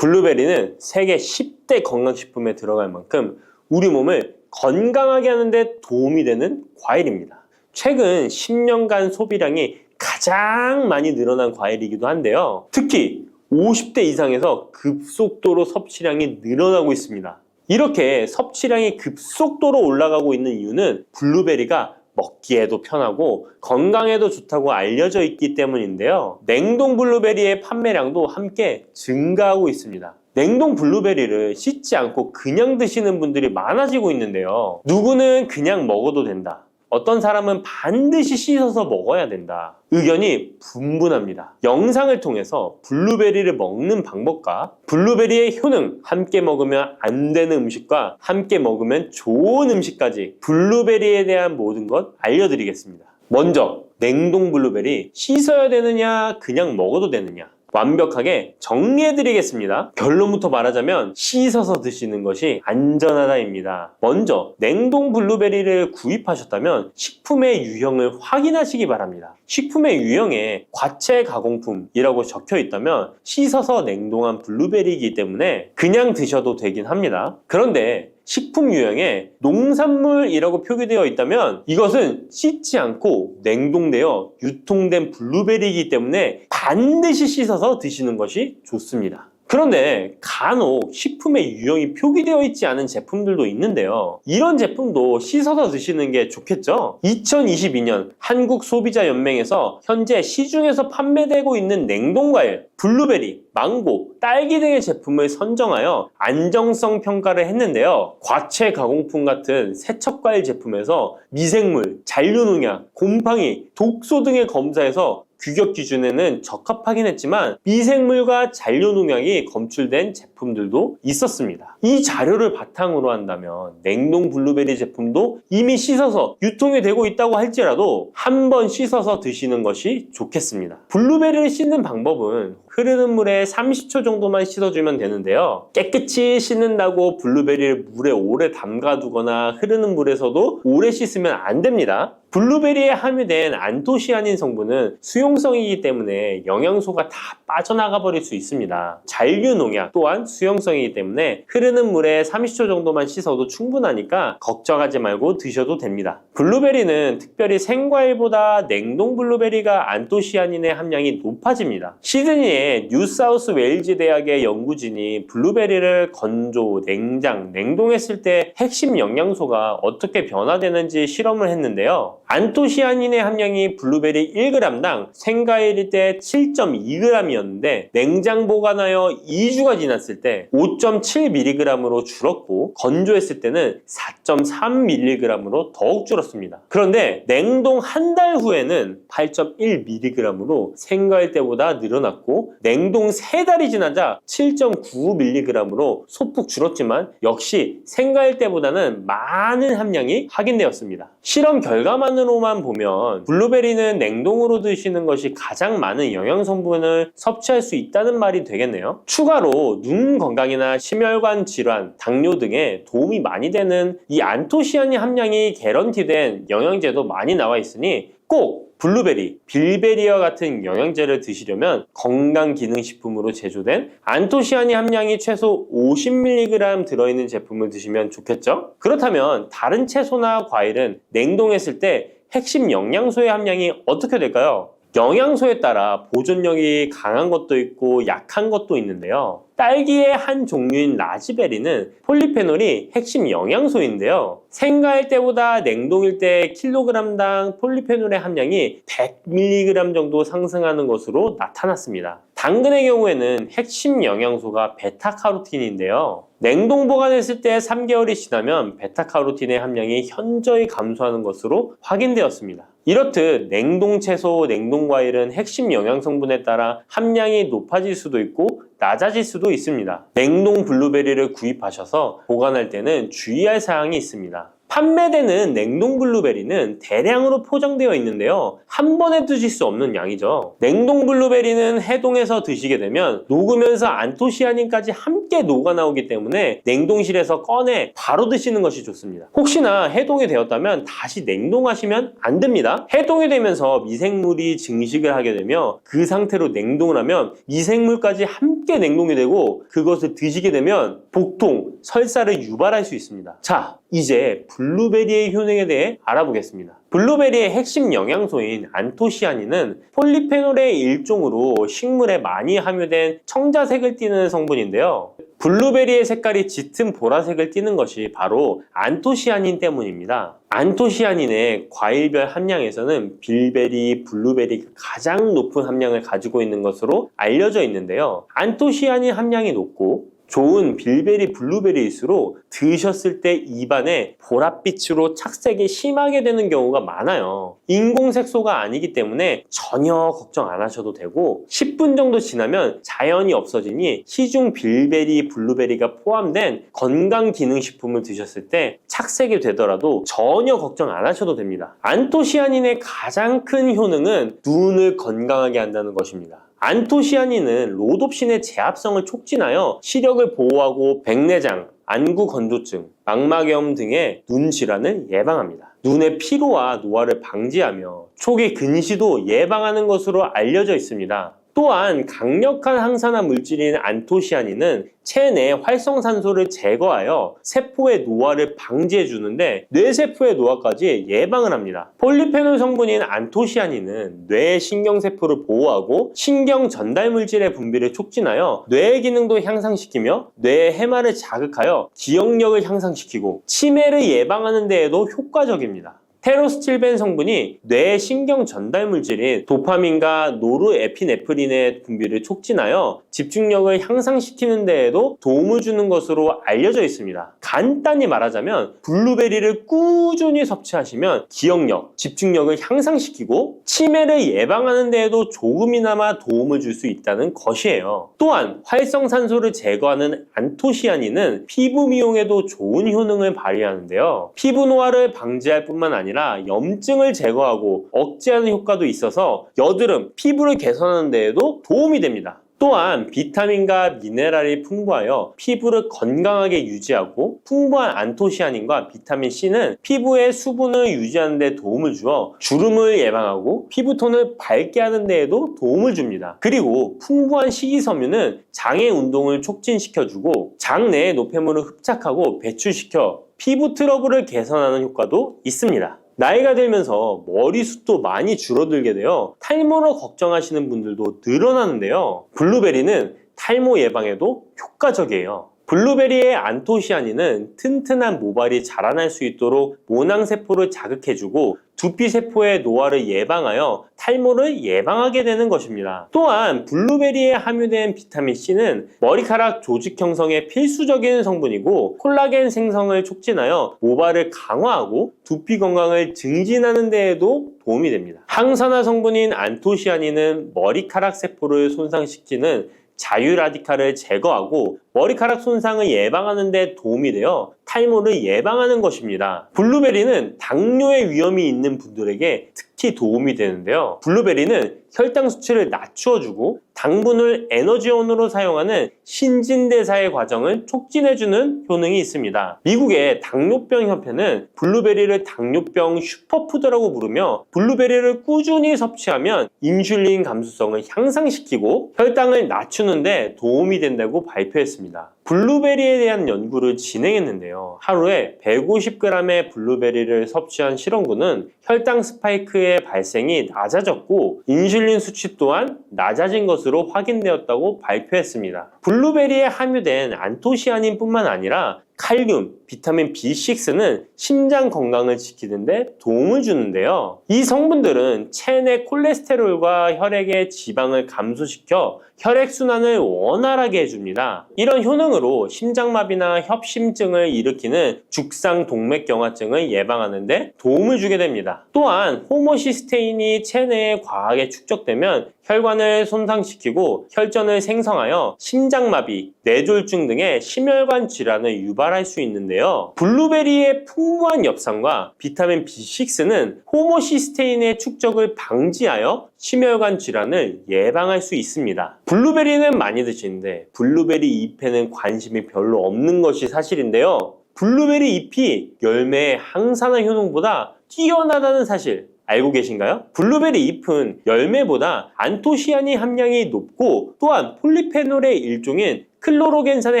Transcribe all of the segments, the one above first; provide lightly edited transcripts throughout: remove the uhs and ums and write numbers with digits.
블루베리는 세계 10대 건강식품에 들어갈 만큼 우리 몸을 건강하게 하는데 도움이 되는 과일입니다. 최근 10년간 소비량이 가장 많이 늘어난 과일이기도 한데요. 특히 50대 이상에서 급속도로 섭취량이 늘어나고 있습니다. 이렇게 섭취량이 급속도로 올라가고 있는 이유는 블루베리가 먹기에도 편하고 건강에도 좋다고 알려져 있기 때문인데요. 냉동 블루베리의 판매량도 함께 증가하고 있습니다. 냉동 블루베리를 씻지 않고 그냥 드시는 분들이 많아지고 있는데요. 누구는 그냥 먹어도 된다. 어떤 사람은 반드시 씻어서 먹어야 된다. 의견이 분분합니다. 영상을 통해서 블루베리를 먹는 방법과 블루베리의 효능, 함께 먹으면 안 되는 음식과 함께 먹으면 좋은 음식까지 블루베리에 대한 모든 것 알려드리겠습니다. 먼저 냉동 블루베리 씻어야 되느냐 그냥 먹어도 되느냐 완벽하게 정리해드리겠습니다. 결론부터 말하자면 씻어서 드시는 것이 안전하다입니다. 먼저 냉동 블루베리를 구입하셨다면 식품의 유형을 확인하시기 바랍니다. 식품의 유형에 과체 가공품이라고 적혀 있다면 씻어서 냉동한 블루베리이기 때문에 그냥 드셔도 되긴 합니다. 그런데 식품 유형에 농산물이라고 표기되어 있다면 이것은 씻지 않고 냉동되어 유통된 블루베리이기 때문에 반드시 씻어서 드시는 것이 좋습니다. 그런데 간혹 식품의 유형이 표기되어 있지 않은 제품들도 있는데요. 이런 제품도 씻어서 드시는 게 좋겠죠? 2022년 한국소비자연맹에서 현재 시중에서 판매되고 있는 냉동과일, 블루베리, 망고, 딸기 등의 제품을 선정하여 안정성 평가를 했는데요. 과체 가공품 같은 세척과일 제품에서 미생물, 잔류농약, 곰팡이, 독소 등의 검사에서 규격 기준에는 적합하긴 했지만 미생물과 잔류농약이 검출된 제품들도 있었습니다. 이 자료를 바탕으로 한다면 냉동 블루베리 제품도 이미 씻어서 유통이 되고 있다고 할지라도 한번 씻어서 드시는 것이 좋겠습니다. 블루베리를 씻는 방법은 흐르는 물에 30초 정도만 씻어주면 되는데요. 깨끗이 씻는다고 블루베리를 물에 오래 담가두거나 흐르는 물에서도 오래 씻으면 안 됩니다. 블루베리에 함유된 안토시아닌 성분은 수용성이기 때문에 영양소가 다 빠져나가 버릴 수 있습니다. 잔류농약 또한 수용성이기 때문에 흐르는 물에 30초 정도만 씻어도 충분하니까 걱정하지 말고 드셔도 됩니다. 블루베리는 특별히 생과일보다 냉동 블루베리가 안토시아닌의 함량이 높아집니다. 시드니의 뉴사우스 웨일즈 대학의 연구진이 블루베리를 건조, 냉장, 냉동했을 때 핵심 영양소가 어떻게 변화되는지 실험을 했는데요. 안토시아닌의 함량이 블루베리 1g당 생과일일 때 7.2g이었는데 냉장 보관하여 2주가 지났을 때 5.7mg으로 줄었고 건조했을 때는 4.3mg으로 더욱 줄었습니다. 그런데 냉동 한 달 후에는 8.1mg으로 생과일 때보다 늘어났고 냉동 3달이 지나자 7.9mg으로 소폭 줄었지만 역시 생과일 때보다는 많은 함량이 확인되었습니다. 실험 결과만으로만 보면 블루베리는 냉동으로 드시는 것이 가장 많은 영양 성분을 섭취할 수 있다는 말이 되겠네요. 추가로 눈 건강이나 심혈관 질환, 당뇨 등에 도움이 많이 되는 이 안토시아닌 함량이 개런티된 영양제도 많이 나와 있으니 꼭 블루베리, 빌베리와 같은 영양제를 드시려면 건강기능식품으로 제조된 안토시아닌 함량이 최소 50mg 들어있는 제품을 드시면 좋겠죠? 그렇다면 다른 채소나 과일은 냉동했을 때 핵심 영양소의 함량이 어떻게 될까요? 영양소에 따라 보존력이 강한 것도 있고 약한 것도 있는데요. 딸기의 한 종류인 라즈베리는 폴리페놀이 핵심 영양소인데요. 생과일 때보다 냉동일 때 킬로그램당 폴리페놀의 함량이 100mg 정도 상승하는 것으로 나타났습니다. 당근의 경우에는 핵심 영양소가 베타카로틴인데요. 냉동 보관했을 때 3개월이 지나면 베타카로틴의 함량이 현저히 감소하는 것으로 확인되었습니다. 이렇듯 냉동 채소, 냉동 과일은 핵심 영양 성분에 따라 함량이 높아질 수도 있고 낮아질 수도 있습니다. 냉동 블루베리를 구입하셔서 보관할 때는 주의할 사항이 있습니다. 판매되는 냉동 블루베리는 대량으로 포장되어 있는데요. 한 번에 드실 수 없는 양이죠. 냉동 블루베리는 해동해서 드시게 되면 녹으면서 안토시아닌까지 함께 녹아 나오기 때문에 냉동실에서 꺼내 바로 드시는 것이 좋습니다. 혹시나 해동이 되었다면 다시 냉동하시면 안 됩니다. 해동이 되면서 미생물이 증식을 하게 되며 그 상태로 냉동을 하면 미생물까지 함께 냉동이 되고 그것을 드시게 되면 복통, 설사를 유발할 수 있습니다. 자, 이제 블루베리의 효능에 대해 알아보겠습니다. 블루베리의 핵심 영양소인 안토시아닌은 폴리페놀의 일종으로 식물에 많이 함유된 청자색을 띠는 성분인데요. 블루베리의 색깔이 짙은 보라색을 띠는 것이 바로 안토시아닌 때문입니다. 안토시아닌의 과일별 함량에서는 빌베리, 블루베리가 가장 높은 함량을 가지고 있는 것으로 알려져 있는데요. 안토시아닌 함량이 높고 좋은 빌베리, 블루베리일수록 드셨을 때 입안에 보랏빛으로 착색이 심하게 되는 경우가 많아요. 인공색소가 아니기 때문에 전혀 걱정 안 하셔도 되고 10분 정도 지나면 자연히 없어지니 시중 빌베리, 블루베리가 포함된 건강기능식품을 드셨을 때 착색이 되더라도 전혀 걱정 안 하셔도 됩니다. 안토시아닌의 가장 큰 효능은 눈을 건강하게 한다는 것입니다. 안토시아닌은 로놉신의 제합성을 촉진하여 시력을 보호하고 백내장, 안구 건조증, 망막염 등의 눈 질환을 예방합니다. 눈의 피로와 노화를 방지하며 초기 근시도 예방하는 것으로 알려져 있습니다. 또한 강력한 항산화 물질인 안토시아닌은 체내 활성산소를 제거하여 세포의 노화를 방지해 주는데 뇌세포의 노화까지 예방을 합니다. 폴리페놀 성분인 안토시아닌은 뇌의 신경세포를 보호하고 신경 전달 물질의 분비를 촉진하여 뇌의 기능도 향상시키며 뇌의 해마를 자극하여 기억력을 향상시키고 치매를 예방하는 데에도 효과적입니다. 테로스틸벤 성분이 뇌의 신경 전달 물질인 도파민과 노르에피네프린의 분비를 촉진하여 집중력을 향상시키는 데에도 도움을 주는 것으로 알려져 있습니다. 간단히 말하자면 블루베리를 꾸준히 섭취하시면 기억력, 집중력을 향상시키고 치매를 예방하는 데에도 조금이나마 도움을 줄 수 있다는 것이에요. 또한 활성산소를 제거하는 안토시아닌은 피부 미용에도 좋은 효능을 발휘하는데요. 피부 노화를 방지할 뿐만 아니라 염증을 제거하고 억제하는 효과도 있어서 여드름, 피부를 개선하는 데에도 도움이 됩니다. 또한 비타민과 미네랄이 풍부하여 피부를 건강하게 유지하고 풍부한 안토시아닌과 비타민C는 피부의 수분을 유지하는 데 도움을 주어 주름을 예방하고 피부톤을 밝게 하는 데에도 도움을 줍니다. 그리고 풍부한 식이섬유는 장의 운동을 촉진시켜주고 장내의 노폐물을 흡착하고 배출시켜 피부 트러블을 개선하는 효과도 있습니다. 나이가 들면서 머리숱도 많이 줄어들게 되어 탈모로 걱정하시는 분들도 늘어나는데요. 블루베리는 탈모 예방에도 효과적이에요. 블루베리의 안토시아닌은 튼튼한 모발이 자라날 수 있도록 모낭세포를 자극해주고 두피세포의 노화를 예방하여 탈모를 예방하게 되는 것입니다. 또한 블루베리에 함유된 비타민C는 머리카락 조직 형성에 필수적인 성분이고 콜라겐 생성을 촉진하여 모발을 강화하고 두피 건강을 증진하는 데에도 도움이 됩니다. 항산화 성분인 안토시아닌은 머리카락 세포를 손상시키는 자유라디칼을 제거하고 머리카락 손상을 예방하는 데 도움이 되어 탈모를 예방하는 것입니다. 블루베리는 당뇨의 위험이 있는 분들에게 특히 도움이 되는데요. 블루베리는 혈당 수치를 낮추어주고 당분을 에너지원으로 사용하는 신진대사의 과정을 촉진해주는 효능이 있습니다. 미국의 당뇨병 협회는 블루베리를 당뇨병 슈퍼푸드라고 부르며 블루베리를 꾸준히 섭취하면 인슐린 감수성을 향상시키고 혈당을 낮추는 데 도움이 된다고 발표했습니다. 블루베리에 대한 연구를 진행했는데요. 하루에 150g의 블루베리를 섭취한 실험군은 혈당 스파이크의 발생이 낮아졌고 인슐린 수치 또한 낮아진 것으로 확인되었다고 발표했습니다. 블루베리에 함유된 안토시아닌뿐만 아니라 칼륨, 비타민 B6는 심장 건강을 지키는 데 도움을 주는데요. 이 성분들은 체내 콜레스테롤과 혈액의 지방을 감소시켜 혈액순환을 원활하게 해줍니다. 이런 효능으로 심장마비나 협심증을 일으키는 죽상동맥경화증을 예방하는 데 도움을 주게 됩니다. 또한 호모시스테인이 체내에 과하게 축적되면 혈관을 손상시키고 혈전을 생성하여 심장마비, 뇌졸중 등의 심혈관 질환을 유발할 수 있는데요. 블루베리의 풍부한 엽산과 비타민 B6는 호모시스테인의 축적을 방지하여 심혈관 질환을 예방할 수 있습니다. 블루베리는 많이 드시는데 블루베리 잎에는 관심이 별로 없는 것이 사실인데요. 블루베리 잎이 열매의 항산화 효능보다 뛰어나다는 사실 알고 계신가요? 블루베리 잎은 열매보다 안토시아닌 함량이 높고 또한 폴리페놀의 일종인 클로로겐산의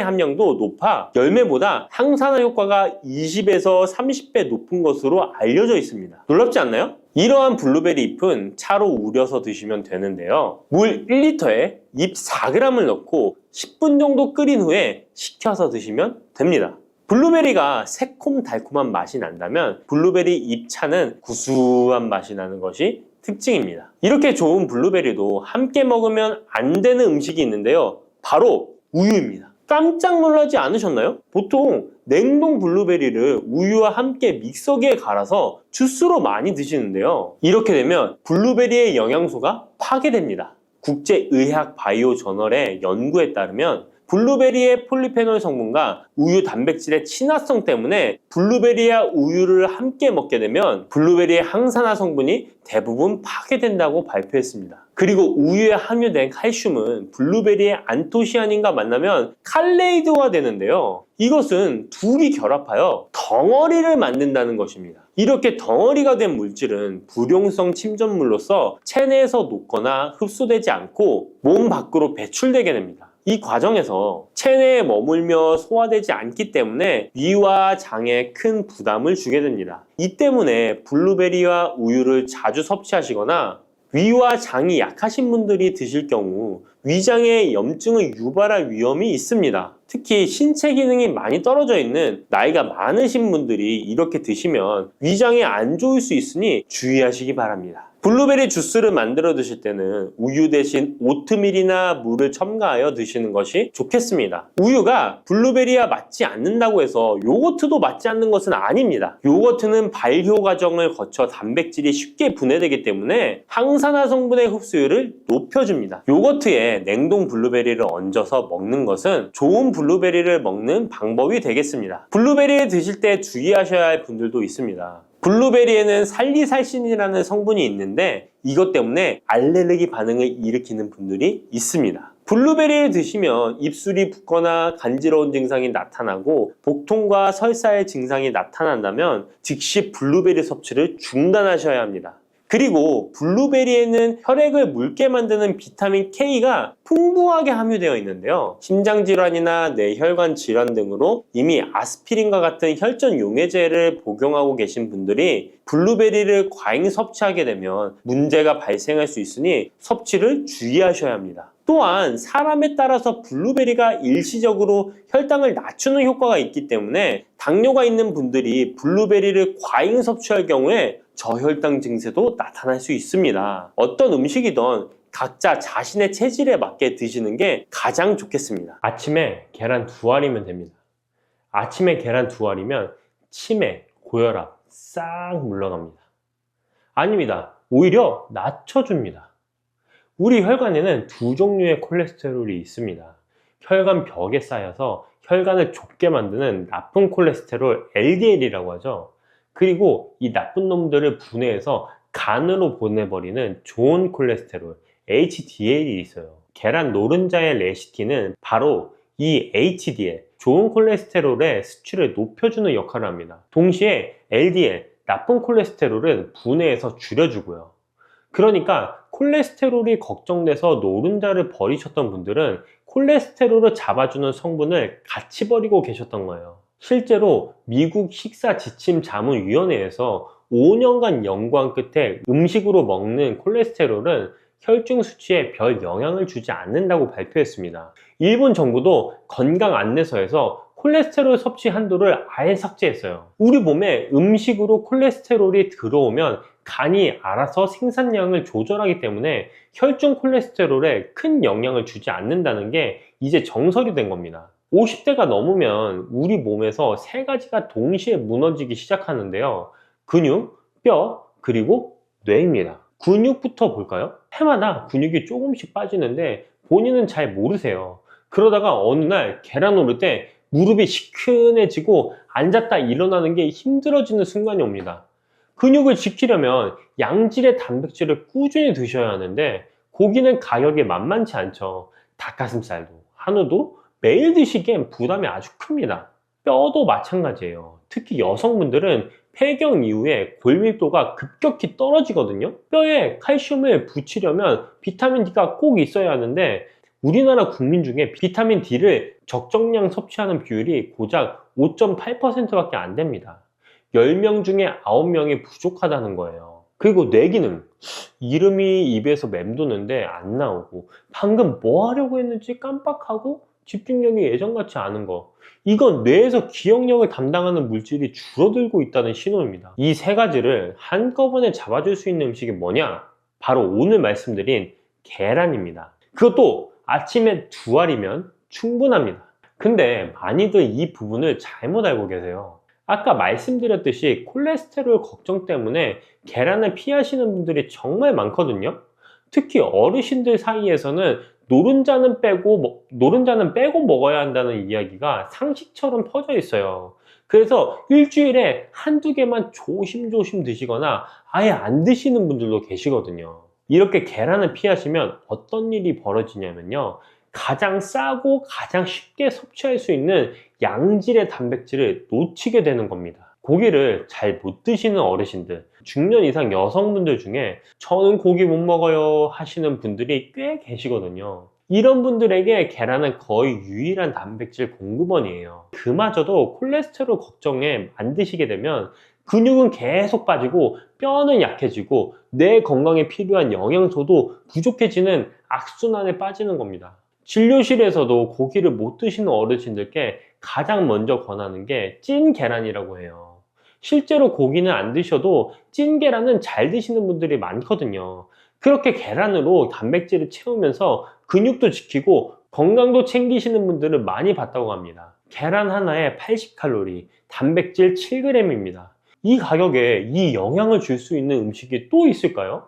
함량도 높아 열매보다 항산화 효과가 20에서 30배 높은 것으로 알려져 있습니다. 놀랍지 않나요? 이러한 블루베리 잎은 차로 우려서 드시면 되는데요. 물 1리터에 잎 4g을 넣고 10분 정도 끓인 후에 식혀서 드시면 됩니다. 블루베리가 새콤달콤한 맛이 난다면 블루베리 잎차는 구수한 맛이 나는 것이 특징입니다. 이렇게 좋은 블루베리도 함께 먹으면 안 되는 음식이 있는데요. 바로 우유입니다. 깜짝 놀라지 않으셨나요? 보통 냉동 블루베리를 우유와 함께 믹서기에 갈아서 주스로 많이 드시는데요. 이렇게 되면 블루베리의 영양소가 파괴됩니다. 국제의학 바이오 저널의 연구에 따르면 블루베리의 폴리페놀 성분과 우유 단백질의 친화성 때문에 블루베리와 우유를 함께 먹게 되면 블루베리의 항산화 성분이 대부분 파괴된다고 발표했습니다. 그리고 우유에 함유된 칼슘은 블루베리의 안토시아닌과 만나면 칼레이드화 되는데요. 이것은 둘이 결합하여 덩어리를 만든다는 것입니다. 이렇게 덩어리가 된 물질은 불용성 침전물로서 체내에서 녹거나 흡수되지 않고 몸 밖으로 배출되게 됩니다. 이 과정에서 체내에 머물며 소화되지 않기 때문에 위와 장에 큰 부담을 주게 됩니다. 이 때문에 블루베리와 우유를 자주 섭취하시거나 위와 장이 약하신 분들이 드실 경우 위장에 염증을 유발할 위험이 있습니다. 특히 신체 기능이 많이 떨어져 있는 나이가 많으신 분들이 이렇게 드시면 위장에 안 좋을 수 있으니 주의하시기 바랍니다. 블루베리 주스를 만들어 드실 때는 우유 대신 오트밀이나 물을 첨가하여 드시는 것이 좋겠습니다. 우유가 블루베리와 맞지 않는다고 해서 요거트도 맞지 않는 것은 아닙니다. 요거트는 발효 과정을 거쳐 단백질이 쉽게 분해되기 때문에 항산화 성분의 흡수율을 높여줍니다. 요거트에 냉동 블루베리를 얹어서 먹는 것은 좋은 블루베리를 먹는 방법이 되겠습니다. 블루베리를 드실 때 주의하셔야 할 분들도 있습니다. 블루베리에는 살리살신이라는 성분이 있는데 이것 때문에 알레르기 반응을 일으키는 분들이 있습니다. 블루베리를 드시면 입술이 붓거나 간지러운 증상이 나타나고 복통과 설사의 증상이 나타난다면 즉시 블루베리 섭취를 중단하셔야 합니다. 그리고 블루베리에는 혈액을 묽게 만드는 비타민 K가 풍부하게 함유되어 있는데요. 심장질환이나 뇌혈관 질환 등으로 이미 아스피린과 같은 혈전 용해제를 복용하고 계신 분들이 블루베리를 과잉 섭취하게 되면 문제가 발생할 수 있으니 섭취를 주의하셔야 합니다. 또한 사람에 따라서 블루베리가 일시적으로 혈당을 낮추는 효과가 있기 때문에 당뇨가 있는 분들이 블루베리를 과잉 섭취할 경우에 저혈당 증세도 나타날 수 있습니다. 어떤 음식이든 각자 자신의 체질에 맞게 드시는 게 가장 좋겠습니다. 아침에 계란 2알이면 됩니다. 아침에 계란 2알이면 치매, 고혈압 싹 물러갑니다. 아닙니다. 오히려 낮춰줍니다. 우리 혈관에는 두 종류의 콜레스테롤이 있습니다. 혈관 벽에 쌓여서 혈관을 좁게 만드는 나쁜 콜레스테롤 LDL이라고 하죠. 그리고 이 나쁜 놈들을 분해해서 간으로 보내버리는 좋은 콜레스테롤 HDL이 있어요. 계란 노른자의 레시틴은 바로 이 HDL, 좋은 콜레스테롤의 수치를 높여주는 역할을 합니다. 동시에 LDL, 나쁜 콜레스테롤은 분해해서 줄여주고요. 그러니까 콜레스테롤이 걱정돼서 노른자를 버리셨던 분들은 콜레스테롤을 잡아주는 성분을 같이 버리고 계셨던 거예요. 실제로 미국 식사지침자문위원회에서 5년간 연구한 끝에 음식으로 먹는 콜레스테롤은 혈중 수치에 별 영향을 주지 않는다고 발표했습니다. 일본 정부도 건강 안내서에서 콜레스테롤 섭취 한도를 아예 삭제했어요. 우리 몸에 음식으로 콜레스테롤이 들어오면 간이 알아서 생산량을 조절하기 때문에 혈중 콜레스테롤에 큰 영향을 주지 않는다는 게 이제 정설이 된 겁니다. 50대가 넘으면 우리 몸에서 세 가지가 동시에 무너지기 시작하는데요. 근육, 뼈, 그리고 뇌입니다. 근육부터 볼까요? 해마다 근육이 조금씩 빠지는데 본인은 잘 모르세요. 그러다가 어느 날 계란 오를 때 무릎이 시큰해지고 앉았다 일어나는 게 힘들어지는 순간이 옵니다. 근육을 지키려면 양질의 단백질을 꾸준히 드셔야 하는데 고기는 가격이 만만치 않죠. 닭가슴살도, 한우도 매일 드시기엔 부담이 아주 큽니다. 뼈도 마찬가지예요. 특히 여성분들은 폐경 이후에 골밀도가 급격히 떨어지거든요. 뼈에 칼슘을 붙이려면 비타민 D가 꼭 있어야 하는데 우리나라 국민 중에 비타민 D를 적정량 섭취하는 비율이 고작 5.8%밖에 안 됩니다. 10명 중에 9명이 부족하다는 거예요. 그리고 뇌기능, 이름이 입에서 맴도는데 안 나오고 방금 뭐 하려고 했는지 깜빡하고 집중력이 예전 같지 않은 거, 이건 뇌에서 기억력을 담당하는 물질이 줄어들고 있다는 신호입니다. 이 세 가지를 한꺼번에 잡아줄 수 있는 음식이 뭐냐? 바로 오늘 말씀드린 계란입니다. 그것도 아침에 2알이면 충분합니다. 근데 많이들 이 부분을 잘못 알고 계세요. 아까 말씀드렸듯이 콜레스테롤 걱정 때문에 계란을 피하시는 분들이 정말 많거든요. 특히 어르신들 사이에서는 노른자는 빼고 먹어야 한다는 이야기가 상식처럼 퍼져 있어요. 그래서 일주일에 한두 개만 조심조심 드시거나 아예 안 드시는 분들도 계시거든요. 이렇게 계란을 피하시면 어떤 일이 벌어지냐면요. 가장 싸고 가장 쉽게 섭취할 수 있는 양질의 단백질을 놓치게 되는 겁니다. 고기를 잘 못 드시는 어르신들, 중년 이상 여성분들 중에 저는 고기 못 먹어요 하시는 분들이 꽤 계시거든요. 이런 분들에게 계란은 거의 유일한 단백질 공급원이에요. 그마저도 콜레스테롤 걱정에 안 드시게 되면 근육은 계속 빠지고 뼈는 약해지고 뇌 건강에 필요한 영양소도 부족해지는 악순환에 빠지는 겁니다. 진료실에서도 고기를 못 드시는 어르신들께 가장 먼저 권하는 게 찐 계란이라고 해요. 실제로 고기는 안 드셔도 찐 계란은 잘 드시는 분들이 많거든요. 그렇게 계란으로 단백질을 채우면서 근육도 지키고 건강도 챙기시는 분들을 많이 봤다고 합니다. 계란 하나에 80칼로리, 단백질 7g입니다. 이 가격에 이 영향을 줄 수 있는 음식이 또 있을까요?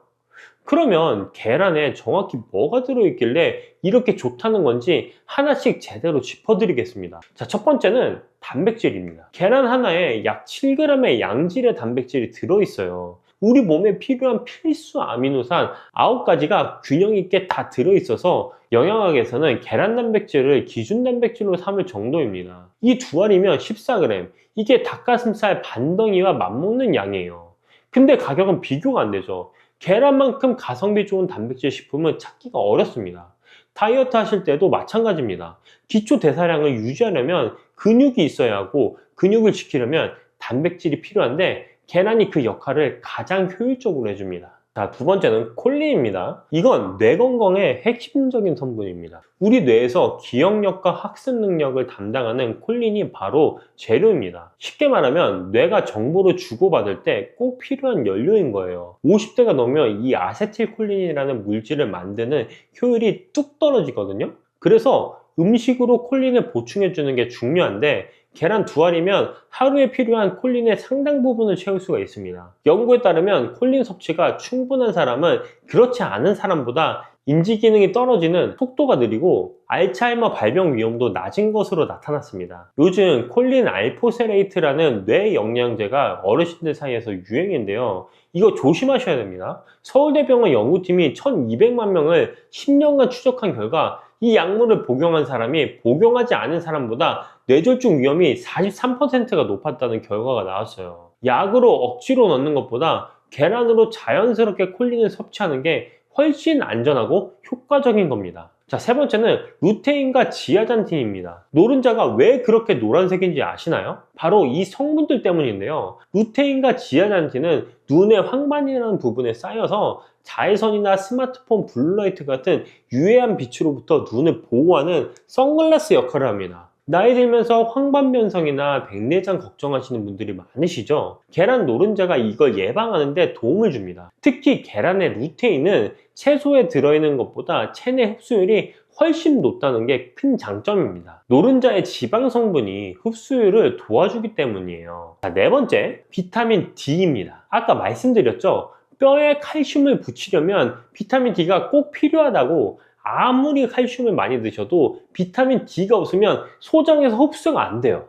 그러면 계란에 정확히 뭐가 들어있길래 이렇게 좋다는 건지 하나씩 제대로 짚어드리겠습니다. 자, 첫 번째는 단백질입니다. 계란 하나에 약 7g의 양질의 단백질이 들어있어요. 우리 몸에 필요한 필수 아미노산 9가지가 균형 있게 다 들어있어서 영양학에서는 계란 단백질을 기준 단백질로 삼을 정도입니다. 이 2알이면 14g, 이게 닭가슴살 반덩이와 맞먹는 양이에요. 근데 가격은 비교가 안 되죠. 계란만큼 가성비 좋은 단백질 식품은 찾기가 어렵습니다. 다이어트 하실 때도 마찬가지입니다. 기초 대사량을 유지하려면 근육이 있어야 하고 근육을 지키려면 단백질이 필요한데 계란이 그 역할을 가장 효율적으로 해줍니다. 자, 두 번째는 콜린입니다. 이건 뇌 건강의 핵심적인 성분입니다. 우리 뇌에서 기억력과 학습 능력을 담당하는 콜린이 바로 재료입니다. 쉽게 말하면 뇌가 정보를 주고받을 때 꼭 필요한 연료인 거예요. 50대가 넘으면 이 아세틸콜린이라는 물질을 만드는 효율이 뚝 떨어지거든요. 그래서 음식으로 콜린을 보충해 주는 게 중요한데 계란 2알이면 하루에 필요한 콜린의 상당 부분을 채울 수가 있습니다. 연구에 따르면 콜린 섭취가 충분한 사람은 그렇지 않은 사람보다 인지 기능이 떨어지는 속도가 느리고 알츠하이머 발병 위험도 낮은 것으로 나타났습니다. 요즘 콜린 알포세레이트라는 뇌 영양제가 어르신들 사이에서 유행인데요. 이거 조심하셔야 됩니다. 서울대병원 연구팀이 1200만 명을 10년간 추적한 결과 이 약물을 복용한 사람이 복용하지 않은 사람보다 뇌졸중 위험이 43%가 높았다는 결과가 나왔어요. 약으로 억지로 넣는 것보다 계란으로 자연스럽게 콜린을 섭취하는 게 훨씬 안전하고 효과적인 겁니다. 자, 세 번째는 루테인과 지아잔틴입니다. 노른자가 왜 그렇게 노란색인지 아시나요? 바로 이 성분들 때문인데요. 루테인과 지아잔틴은 눈의 황반이라는 부분에 쌓여서 자외선이나 스마트폰 블루라이트 같은 유해한 빛으로부터 눈을 보호하는 선글라스 역할을 합니다. 나이 들면서 황반변성이나 백내장 걱정하시는 분들이 많으시죠? 계란 노른자가 이걸 예방하는 데 도움을 줍니다. 특히 계란의 루테인은 채소에 들어있는 것보다 체내 흡수율이 훨씬 높다는 게 큰 장점입니다. 노른자의 지방 성분이 흡수율을 도와주기 때문이에요. 자, 네 번째, 비타민 D입니다. 아까 말씀드렸죠? 뼈에 칼슘을 붙이려면 비타민 D가 꼭 필요하다고. 아무리 칼슘을 많이 드셔도 비타민 D가 없으면 소장에서 흡수가 안 돼요.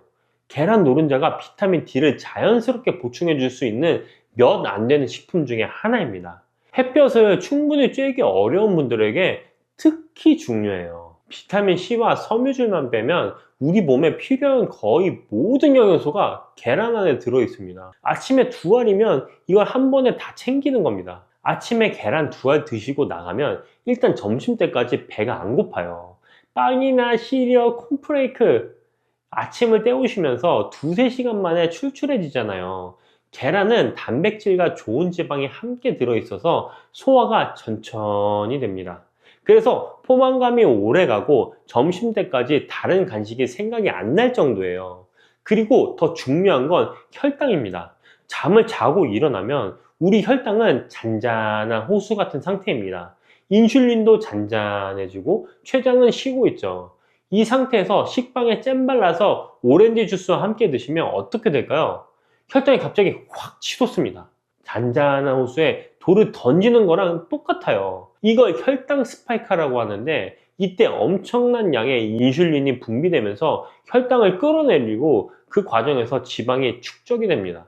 계란 노른자가 비타민 D를 자연스럽게 보충해 줄 수 있는 몇 안 되는 식품 중에 하나입니다. 햇볕을 충분히 쬐기 어려운 분들에게 특히 중요해요. 비타민 C와 섬유질만 빼면 우리 몸에 필요한 거의 모든 영양소가 계란 안에 들어 있습니다. 아침에 2알이면 이걸 한 번에 다 챙기는 겁니다. 아침에 계란 2알 드시고 나가면 일단 점심때까지 배가 안 고파요. 빵이나 시리얼, 콘프레이크 아침을 때우시면서 2~3시간 만에 출출해지잖아요. 계란은 단백질과 좋은 지방이 함께 들어있어서 소화가 천천히 됩니다. 그래서 포만감이 오래가고 점심때까지 다른 간식이 생각이 안 날 정도예요. 그리고 더 중요한 건 혈당입니다. 잠을 자고 일어나면 우리 혈당은 잔잔한 호수 같은 상태입니다. 인슐린도 잔잔해지고 췌장은 쉬고 있죠. 이 상태에서 식빵에 잼 발라서 오렌지 주스와 함께 드시면 어떻게 될까요? 혈당이 갑자기 확 치솟습니다. 잔잔한 호수에 돌을 던지는 거랑 똑같아요. 이걸 혈당 스파이크라고 하는데 이때 엄청난 양의 인슐린이 분비되면서 혈당을 끌어내리고 그 과정에서 지방이 축적이 됩니다.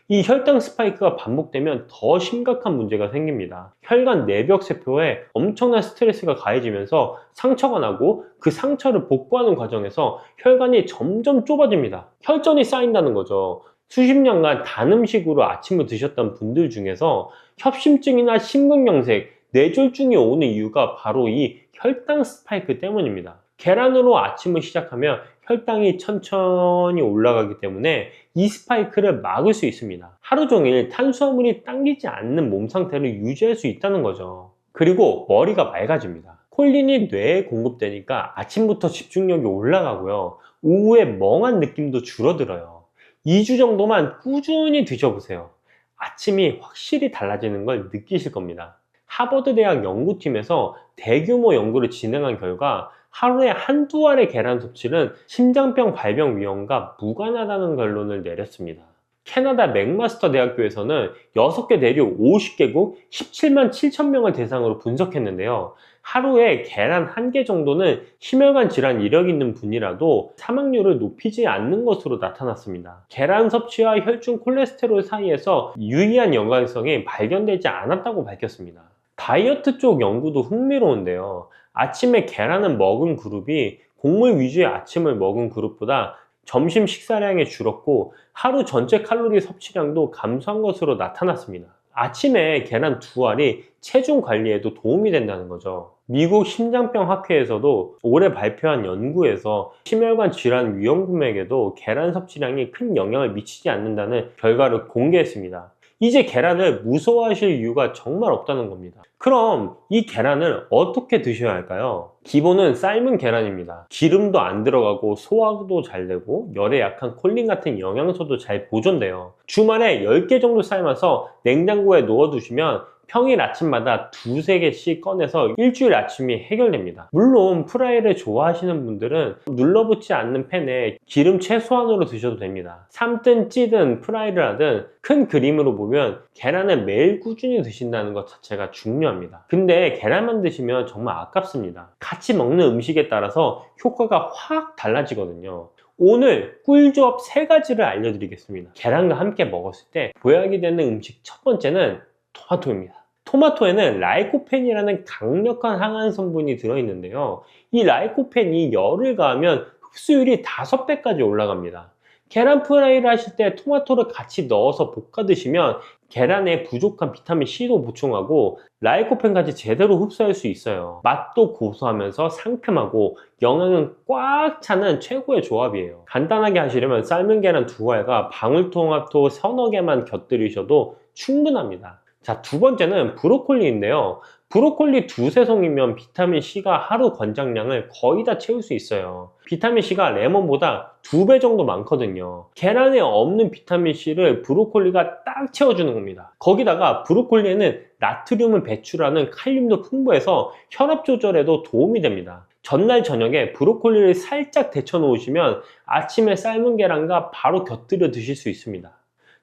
이 혈당 스파이크가 반복되면 더 심각한 문제가 생깁니다. 혈관 내벽 세포에 엄청난 스트레스가 가해지면서 상처가 나고 그 상처를 복구하는 과정에서 혈관이 점점 좁아집니다. 혈전이 쌓인다는 거죠. 수십 년간 단 음식으로 아침을 드셨던 분들 중에서 협심증이나 심근경색, 뇌졸중이 오는 이유가 바로 이 혈당 스파이크 때문입니다. 계란으로 아침을 시작하면 혈당이 천천히 올라가기 때문에 이 스파이크를 막을 수 있습니다. 하루 종일 탄수화물이 당기지 않는 몸 상태를 유지할 수 있다는 거죠. 그리고 머리가 맑아집니다. 콜린이 뇌에 공급되니까 아침부터 집중력이 올라가고요. 오후에 멍한 느낌도 줄어들어요. 2주 정도만 꾸준히 드셔보세요. 아침이 확실히 달라지는 걸 느끼실 겁니다. 하버드 대학 연구팀에서 대규모 연구를 진행한 결과 하루에 한두 알의 계란 섭취는 심장병 발병 위험과 무관하다는 결론을 내렸습니다. 캐나다 맥마스터 대학교에서는 6개 대륙 50개국 17만 7천 명을 대상으로 분석했는데요. 하루에 계란 1개 정도는 심혈관 질환 이력 있는 분이라도 사망률을 높이지 않는 것으로 나타났습니다. 계란 섭취와 혈중 콜레스테롤 사이에서 유의한 연관성이 발견되지 않았다고 밝혔습니다. 다이어트 쪽 연구도 흥미로운데요. 아침에 계란을 먹은 그룹이 곡물 위주의 아침을 먹은 그룹보다 점심 식사량이 줄었고 하루 전체 칼로리 섭취량도 감소한 것으로 나타났습니다. 아침에 계란 2알이 체중 관리에도 도움이 된다는 거죠. 미국 심장병학회에서도 올해 발표한 연구에서 심혈관 질환 위험군에게도 계란 섭취량이 큰 영향을 미치지 않는다는 결과를 공개했습니다. 이제 계란을 무서워하실 이유가 정말 없다는 겁니다. 그럼 이 계란을 어떻게 드셔야 할까요? 기본은 삶은 계란입니다. 기름도 안 들어가고 소화도 잘 되고 열에 약한 콜린 같은 영양소도 잘 보존돼요. 주말에 10개 정도 삶아서 냉장고에 넣어두시면 평일 아침마다 2~3개씩 꺼내서 일주일 아침이 해결됩니다. 물론 프라이를 좋아하시는 분들은 눌러붙지 않는 팬에 기름 최소한으로 드셔도 됩니다. 삶든 찌든 프라이를 하든 큰 그림으로 보면 계란을 매일 꾸준히 드신다는 것 자체가 중요합니다. 근데 계란만 드시면 정말 아깝습니다. 같이 먹는 음식에 따라서 효과가 확 달라지거든요. 오늘 꿀조합 3가지를 알려드리겠습니다. 계란과 함께 먹었을 때 보약이 되는 음식 첫 번째는 토마토입니다. 토마토에는 라이코펜이라는 강력한 항암 성분이 들어있는데요. 이 라이코펜이 열을 가하면 흡수율이 5배까지 올라갑니다. 계란 프라이를 하실 때 토마토를 같이 넣어서 볶아 드시면 계란에 부족한 비타민 C도 보충하고 라이코펜까지 제대로 흡수할 수 있어요. 맛도 고소하면서 상큼하고 영양은 꽉 차는 최고의 조합이에요. 간단하게 하시려면 삶은 계란 2알과 방울토마토 서너 개만 곁들이셔도 충분합니다. 자, 두 번째는 브로콜리인데요. 브로콜리 두세 송이면 비타민C가 하루 권장량을 거의 다 채울 수 있어요. 비타민C가 레몬보다 2배 정도 많거든요. 계란에 없는 비타민C를 브로콜리가 딱 채워주는 겁니다. 거기다가 브로콜리에는 나트륨을 배출하는 칼륨도 풍부해서 혈압 조절에도 도움이 됩니다. 전날 저녁에 브로콜리를 살짝 데쳐 놓으시면 아침에 삶은 계란과 바로 곁들여 드실 수 있습니다.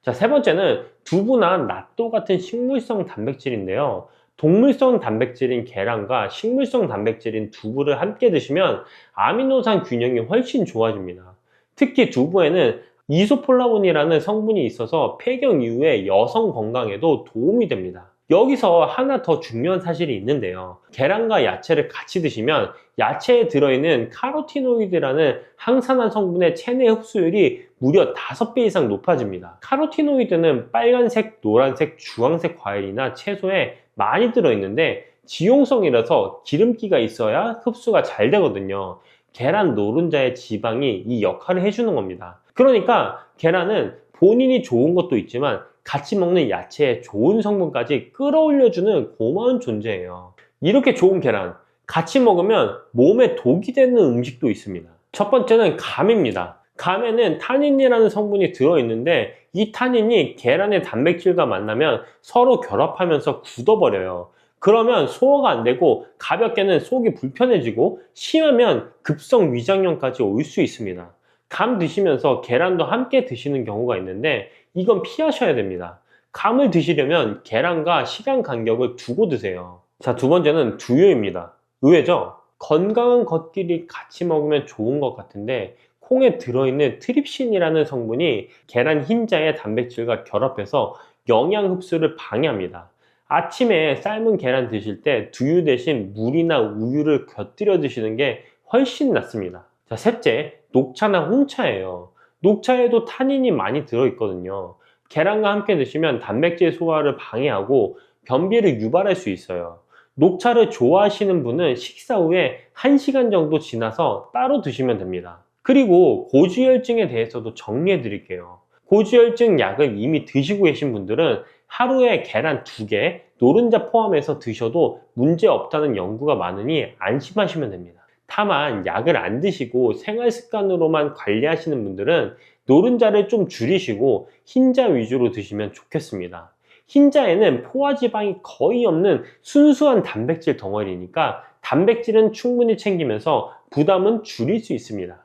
자, 세 번째는 두부나 낫또 같은 식물성 단백질인데요. 동물성 단백질인 계란과 식물성 단백질인 두부를 함께 드시면 아미노산 균형이 훨씬 좋아집니다. 특히 두부에는 이소폴라본이라는 성분이 있어서 폐경 이후에 여성 건강에도 도움이 됩니다. 여기서 하나 더 중요한 사실이 있는데요. 계란과 야채를 같이 드시면 야채에 들어있는 카로티노이드라는 항산화 성분의 체내 흡수율이 무려 5배 이상 높아집니다. 카로티노이드는 빨간색, 노란색, 주황색 과일이나 채소에 많이 들어있는데 지용성이라서 기름기가 있어야 흡수가 잘 되거든요. 계란 노른자의 지방이 이 역할을 해주는 겁니다. 그러니까 계란은 본인이 좋은 것도 있지만 같이 먹는 야채의 좋은 성분까지 끌어올려주는 고마운 존재예요. 이렇게 좋은 계란 같이 먹으면 몸에 독이 되는 음식도 있습니다. 첫 번째는 감입니다. 감에는 타닌이라는 성분이 들어있는데 이 타닌이 계란의 단백질과 만나면 서로 결합하면서 굳어버려요. 그러면 소화가 안 되고 가볍게는 속이 불편해지고 심하면 급성 위장염까지 올 수 있습니다. 감 드시면서 계란도 함께 드시는 경우가 있는데 이건 피하셔야 됩니다. 감을 드시려면 계란과 시간 간격을 두고 드세요. 자, 두 번째는 두유입니다. 의외죠? 건강한 것끼리 같이 먹으면 좋은 것 같은데 콩에 들어있는 트립신이라는 성분이 계란 흰자의 단백질과 결합해서 영양 흡수를 방해합니다. 아침에 삶은 계란 드실 때 두유 대신 물이나 우유를 곁들여 드시는 게 훨씬 낫습니다. 자, 셋째, 녹차나 홍차예요. 녹차에도 타닌이 많이 들어있거든요. 계란과 함께 드시면 단백질 소화를 방해하고 변비를 유발할 수 있어요. 녹차를 좋아하시는 분은 식사 후에 1시간 정도 지나서 따로 드시면 됩니다. 그리고 고지혈증에 대해서도 정리해 드릴게요. 고지혈증 약을 이미 드시고 계신 분들은 하루에 계란 2개, 노른자 포함해서 드셔도 문제 없다는 연구가 많으니 안심하시면 됩니다. 다만 약을 안 드시고 생활 습관으로만 관리하시는 분들은 노른자를 좀 줄이시고 흰자 위주로 드시면 좋겠습니다. 흰자에는 포화지방이 거의 없는 순수한 단백질 덩어리니까 단백질은 충분히 챙기면서 부담은 줄일 수 있습니다.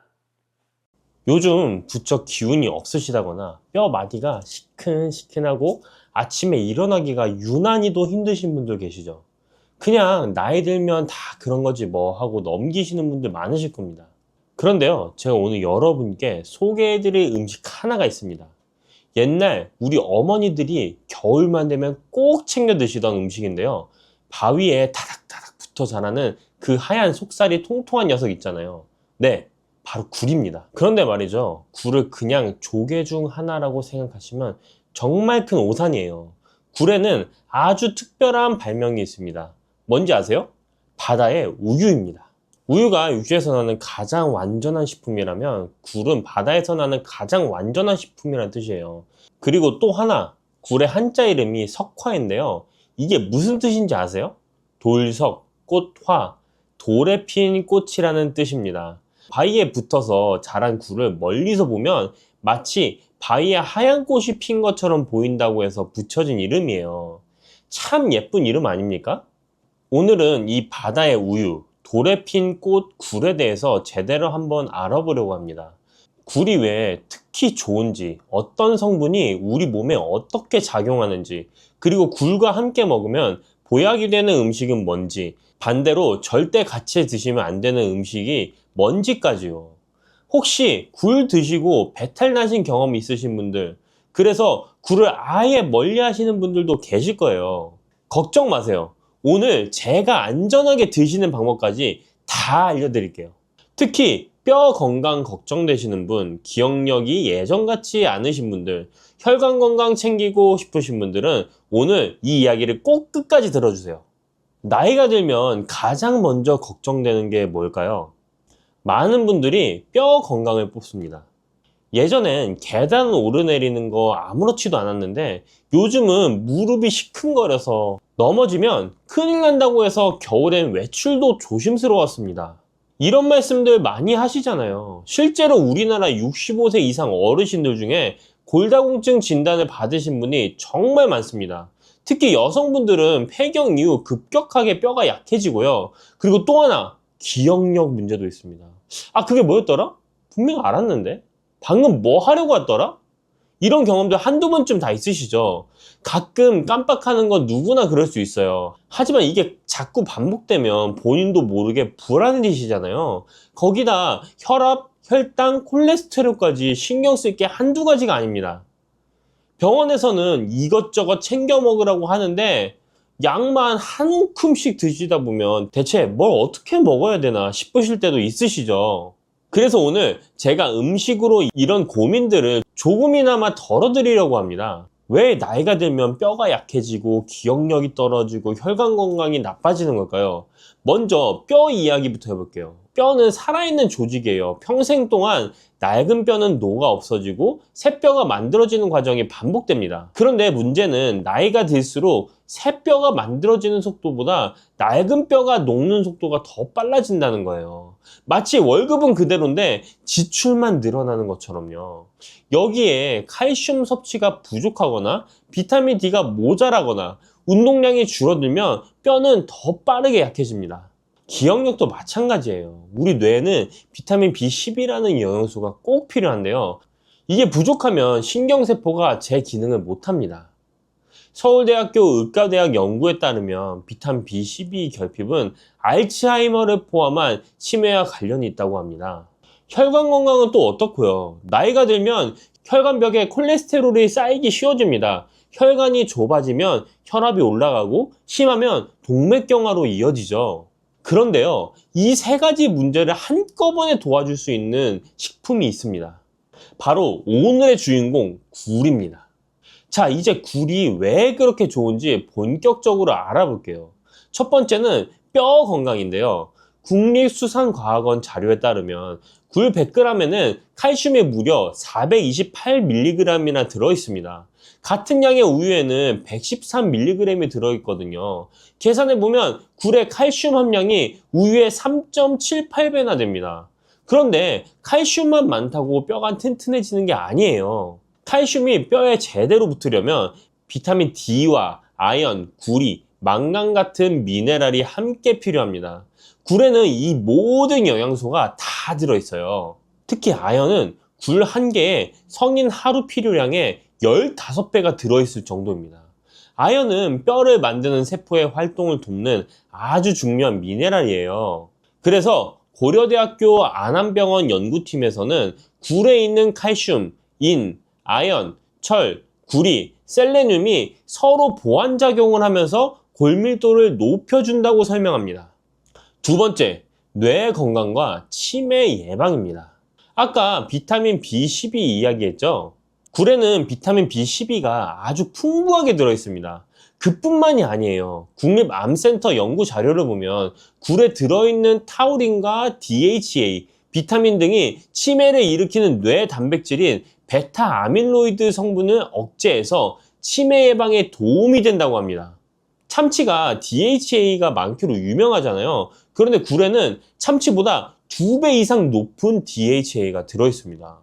요즘 부쩍 기운이 없으시다거나 뼈 마디가 시큰시큰하고 아침에 일어나기가 유난히도 힘드신 분들 계시죠? 그냥 나이 들면 다 그런 거지 뭐 하고 넘기시는 분들 많으실 겁니다. 그런데요, 제가 오늘 여러분께 소개해드릴 음식 하나가 있습니다. 옛날 우리 어머니들이 겨울만 되면 꼭 챙겨 드시던 음식인데요. 바위에 타닥타닥 붙어 자라는 그 하얀 속살이 통통한 녀석 있잖아요. 네, 바로 굴입니다. 그런데 말이죠, 굴을 그냥 조개 중 하나라고 생각하시면 정말 큰 오산이에요. 굴에는 아주 특별한 발명이 있습니다. 뭔지 아세요? 바다의 우유입니다. 우유가 육지에서 나는 가장 완전한 식품이라면 굴은 바다에서 나는 가장 완전한 식품이라는 뜻이에요. 그리고 또 하나, 굴의 한자 이름이 석화인데요. 이게 무슨 뜻인지 아세요? 돌석, 꽃화, 돌에 핀 꽃이라는 뜻입니다. 바위에 붙어서 자란 굴을 멀리서 보면 마치 바위에 하얀 꽃이 핀 것처럼 보인다고 해서 붙여진 이름이에요. 참 예쁜 이름 아닙니까? 오늘은 이 바다의 우유, 돌에 핀 꽃, 굴에 대해서 제대로 한번 알아보려고 합니다. 굴이 왜 특히 좋은지, 어떤 성분이 우리 몸에 어떻게 작용하는지, 그리고 굴과 함께 먹으면 보약이 되는 음식은 뭔지, 반대로 절대 같이 드시면 안 되는 음식이 뭔지까지요. 혹시 굴 드시고 배탈 나신 경험 있으신 분들, 그래서 굴을 아예 멀리 하시는 분들도 계실 거예요. 걱정 마세요. 오늘 제가 안전하게 드시는 방법까지 다 알려드릴게요. 특히 뼈 건강 걱정되시는 분, 기억력이 예전 같지 않으신 분들, 혈관 건강 챙기고 싶으신 분들은 오늘 이 이야기를 꼭 끝까지 들어주세요. 나이가 들면 가장 먼저 걱정되는 게 뭘까요? 많은 분들이 뼈 건강을 뽑습니다. 예전엔 계단 오르내리는 거 아무렇지도 않았는데 요즘은 무릎이 시큰거려서 넘어지면 큰일 난다고 해서 겨울엔 외출도 조심스러웠습니다. 이런 말씀들 많이 하시잖아요. 실제로 우리나라 65세 이상 어르신들 중에 골다공증 진단을 받으신 분이 정말 많습니다. 특히 여성분들은 폐경 이후 급격하게 뼈가 약해지고요. 그리고 또 하나, 기억력 문제도 있습니다. 아, 그게 뭐였더라? 분명 알았는데? 방금 뭐 하려고 했더라? 이런 경험도 한두 번쯤 다 있으시죠? 가끔 깜빡하는 건 누구나 그럴 수 있어요. 하지만 이게 자꾸 반복되면 본인도 모르게 불안해지시잖아요. 거기다 혈압, 혈당, 콜레스테롤까지 신경 쓸 게 한두 가지가 아닙니다. 병원에서는 이것저것 챙겨 먹으라고 하는데 약만 한 움큼씩 드시다 보면 대체 뭘 어떻게 먹어야 되나 싶으실 때도 있으시죠? 그래서 오늘 제가 음식으로 이런 고민들을 조금이나마 덜어드리려고 합니다. 왜 나이가 들면 뼈가 약해지고 기억력이 떨어지고 혈관 건강이 나빠지는 걸까요? 먼저 뼈 이야기부터 해볼게요. 뼈는 살아있는 조직이에요. 평생 동안 낡은 뼈는 녹아 없어지고 새 뼈가 만들어지는 과정이 반복됩니다. 그런데 문제는 나이가 들수록 새 뼈가 만들어지는 속도보다 낡은 뼈가 녹는 속도가 더 빨라진다는 거예요. 마치 월급은 그대로인데 지출만 늘어나는 것처럼요. 여기에 칼슘 섭취가 부족하거나 비타민 D가 모자라거나 운동량이 줄어들면 뼈는 더 빠르게 약해집니다. 기억력도 마찬가지예요. 우리 뇌에는 비타민 B12라는 영양소가 꼭 필요한데요. 이게 부족하면 신경세포가 제 기능을 못합니다. 서울대학교 의과대학 연구에 따르면 비타민 B12 결핍은 알츠하이머를 포함한 치매와 관련이 있다고 합니다. 혈관 건강은 또 어떻고요? 나이가 들면 혈관벽에 콜레스테롤이 쌓이기 쉬워집니다. 혈관이 좁아지면 혈압이 올라가고 심하면 동맥경화로 이어지죠. 그런데요, 이 세 가지 문제를 한꺼번에 도와줄 수 있는 식품이 있습니다. 바로 오늘의 주인공, 굴입니다. 자, 이제 굴이 왜 그렇게 좋은지 본격적으로 알아볼게요. 첫 번째는 뼈 건강인데요. 국립수산과학원 자료에 따르면 굴 100g에는 칼슘이 무려 428mg이나 들어있습니다. 같은 양의 우유에는 113mg이 들어있거든요. 계산해보면 굴의 칼슘 함량이 우유의 3.78배나 됩니다. 그런데 칼슘만 많다고 뼈가 튼튼해지는 게 아니에요. 칼슘이 뼈에 제대로 붙으려면 비타민 D와 아연, 구리, 망간 같은 미네랄이 함께 필요합니다. 굴에는 이 모든 영양소가 다 들어있어요. 특히 아연은 굴 한 개에 성인 하루 필요량의 15배가 들어있을 정도입니다. 아연은 뼈를 만드는 세포의 활동을 돕는 아주 중요한 미네랄이에요. 그래서 고려대학교 안암병원 연구팀에서는 굴에 있는 칼슘, 인, 아연, 철, 구리, 셀레늄이 서로 보완작용을 하면서 골밀도를 높여준다고 설명합니다. 두 번째, 뇌 건강과 치매 예방입니다. 아까 비타민 B12 이야기했죠? 굴에는 비타민 B12가 아주 풍부하게 들어있습니다. 그뿐만이 아니에요. 국립암센터 연구 자료를 보면 굴에 들어있는 타우린과 DHA, 비타민 등이 치매를 일으키는 뇌 단백질인 베타 아밀로이드 성분을 억제해서 치매 예방에 도움이 된다고 합니다. 참치가 DHA가 많기로 유명하잖아요. 그런데 굴에는 참치보다 2배 이상 높은 DHA가 들어있습니다.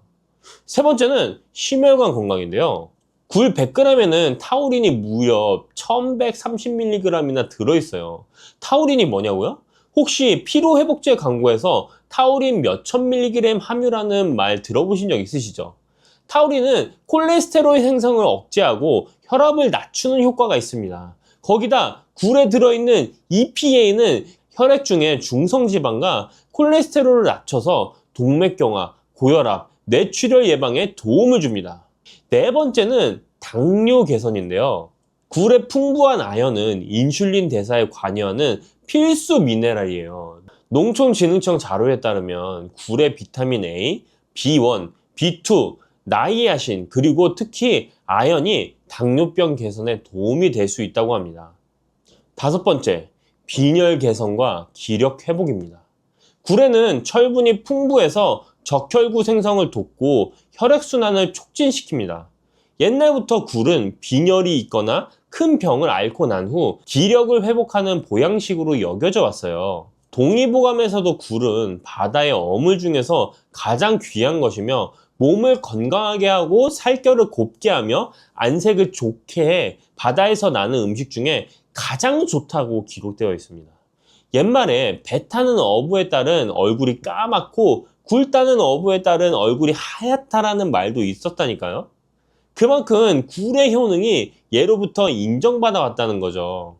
세 번째는 심혈관 건강인데요. 굴 100g에는 타우린이 무려 1130mg이나 들어있어요. 타우린이 뭐냐고요? 혹시 피로회복제 광고에서 타우린 몇천 mg 함유라는 말 들어보신 적 있으시죠? 타우린은 콜레스테롤 생성을 억제하고 혈압을 낮추는 효과가 있습니다. 거기다 굴에 들어있는 EPA는 혈액 중에 중성지방과 콜레스테롤을 낮춰서 동맥경화, 고혈압, 뇌출혈 예방에 도움을 줍니다. 네 번째는 당뇨 개선인데요. 굴의 풍부한 아연은 인슐린 대사에 관여하는 필수 미네랄이에요. 농촌진흥청 자료에 따르면 굴의 비타민 A, B1, B2, 나이아신 그리고 특히 아연이 당뇨병 개선에 도움이 될 수 있다고 합니다. 다섯 번째, 빈혈 개선과 기력 회복입니다. 굴에는 철분이 풍부해서 적혈구 생성을 돕고 혈액순환을 촉진시킵니다. 옛날부터 굴은 빈혈이 있거나 큰 병을 앓고 난 후 기력을 회복하는 보양식으로 여겨져 왔어요. 동의보감에서도 굴은 바다의 어물 중에서 가장 귀한 것이며 몸을 건강하게 하고 살결을 곱게 하며 안색을 좋게 해 바다에서 나는 음식 중에 가장 좋다고 기록되어 있습니다. 옛말에 배 타는 어부에 따른 얼굴이 까맣고 굴 따는 어부에 따른 얼굴이 하얗다라는 말도 있었다니까요. 그만큼 굴의 효능이 예로부터 인정받아 왔다는 거죠.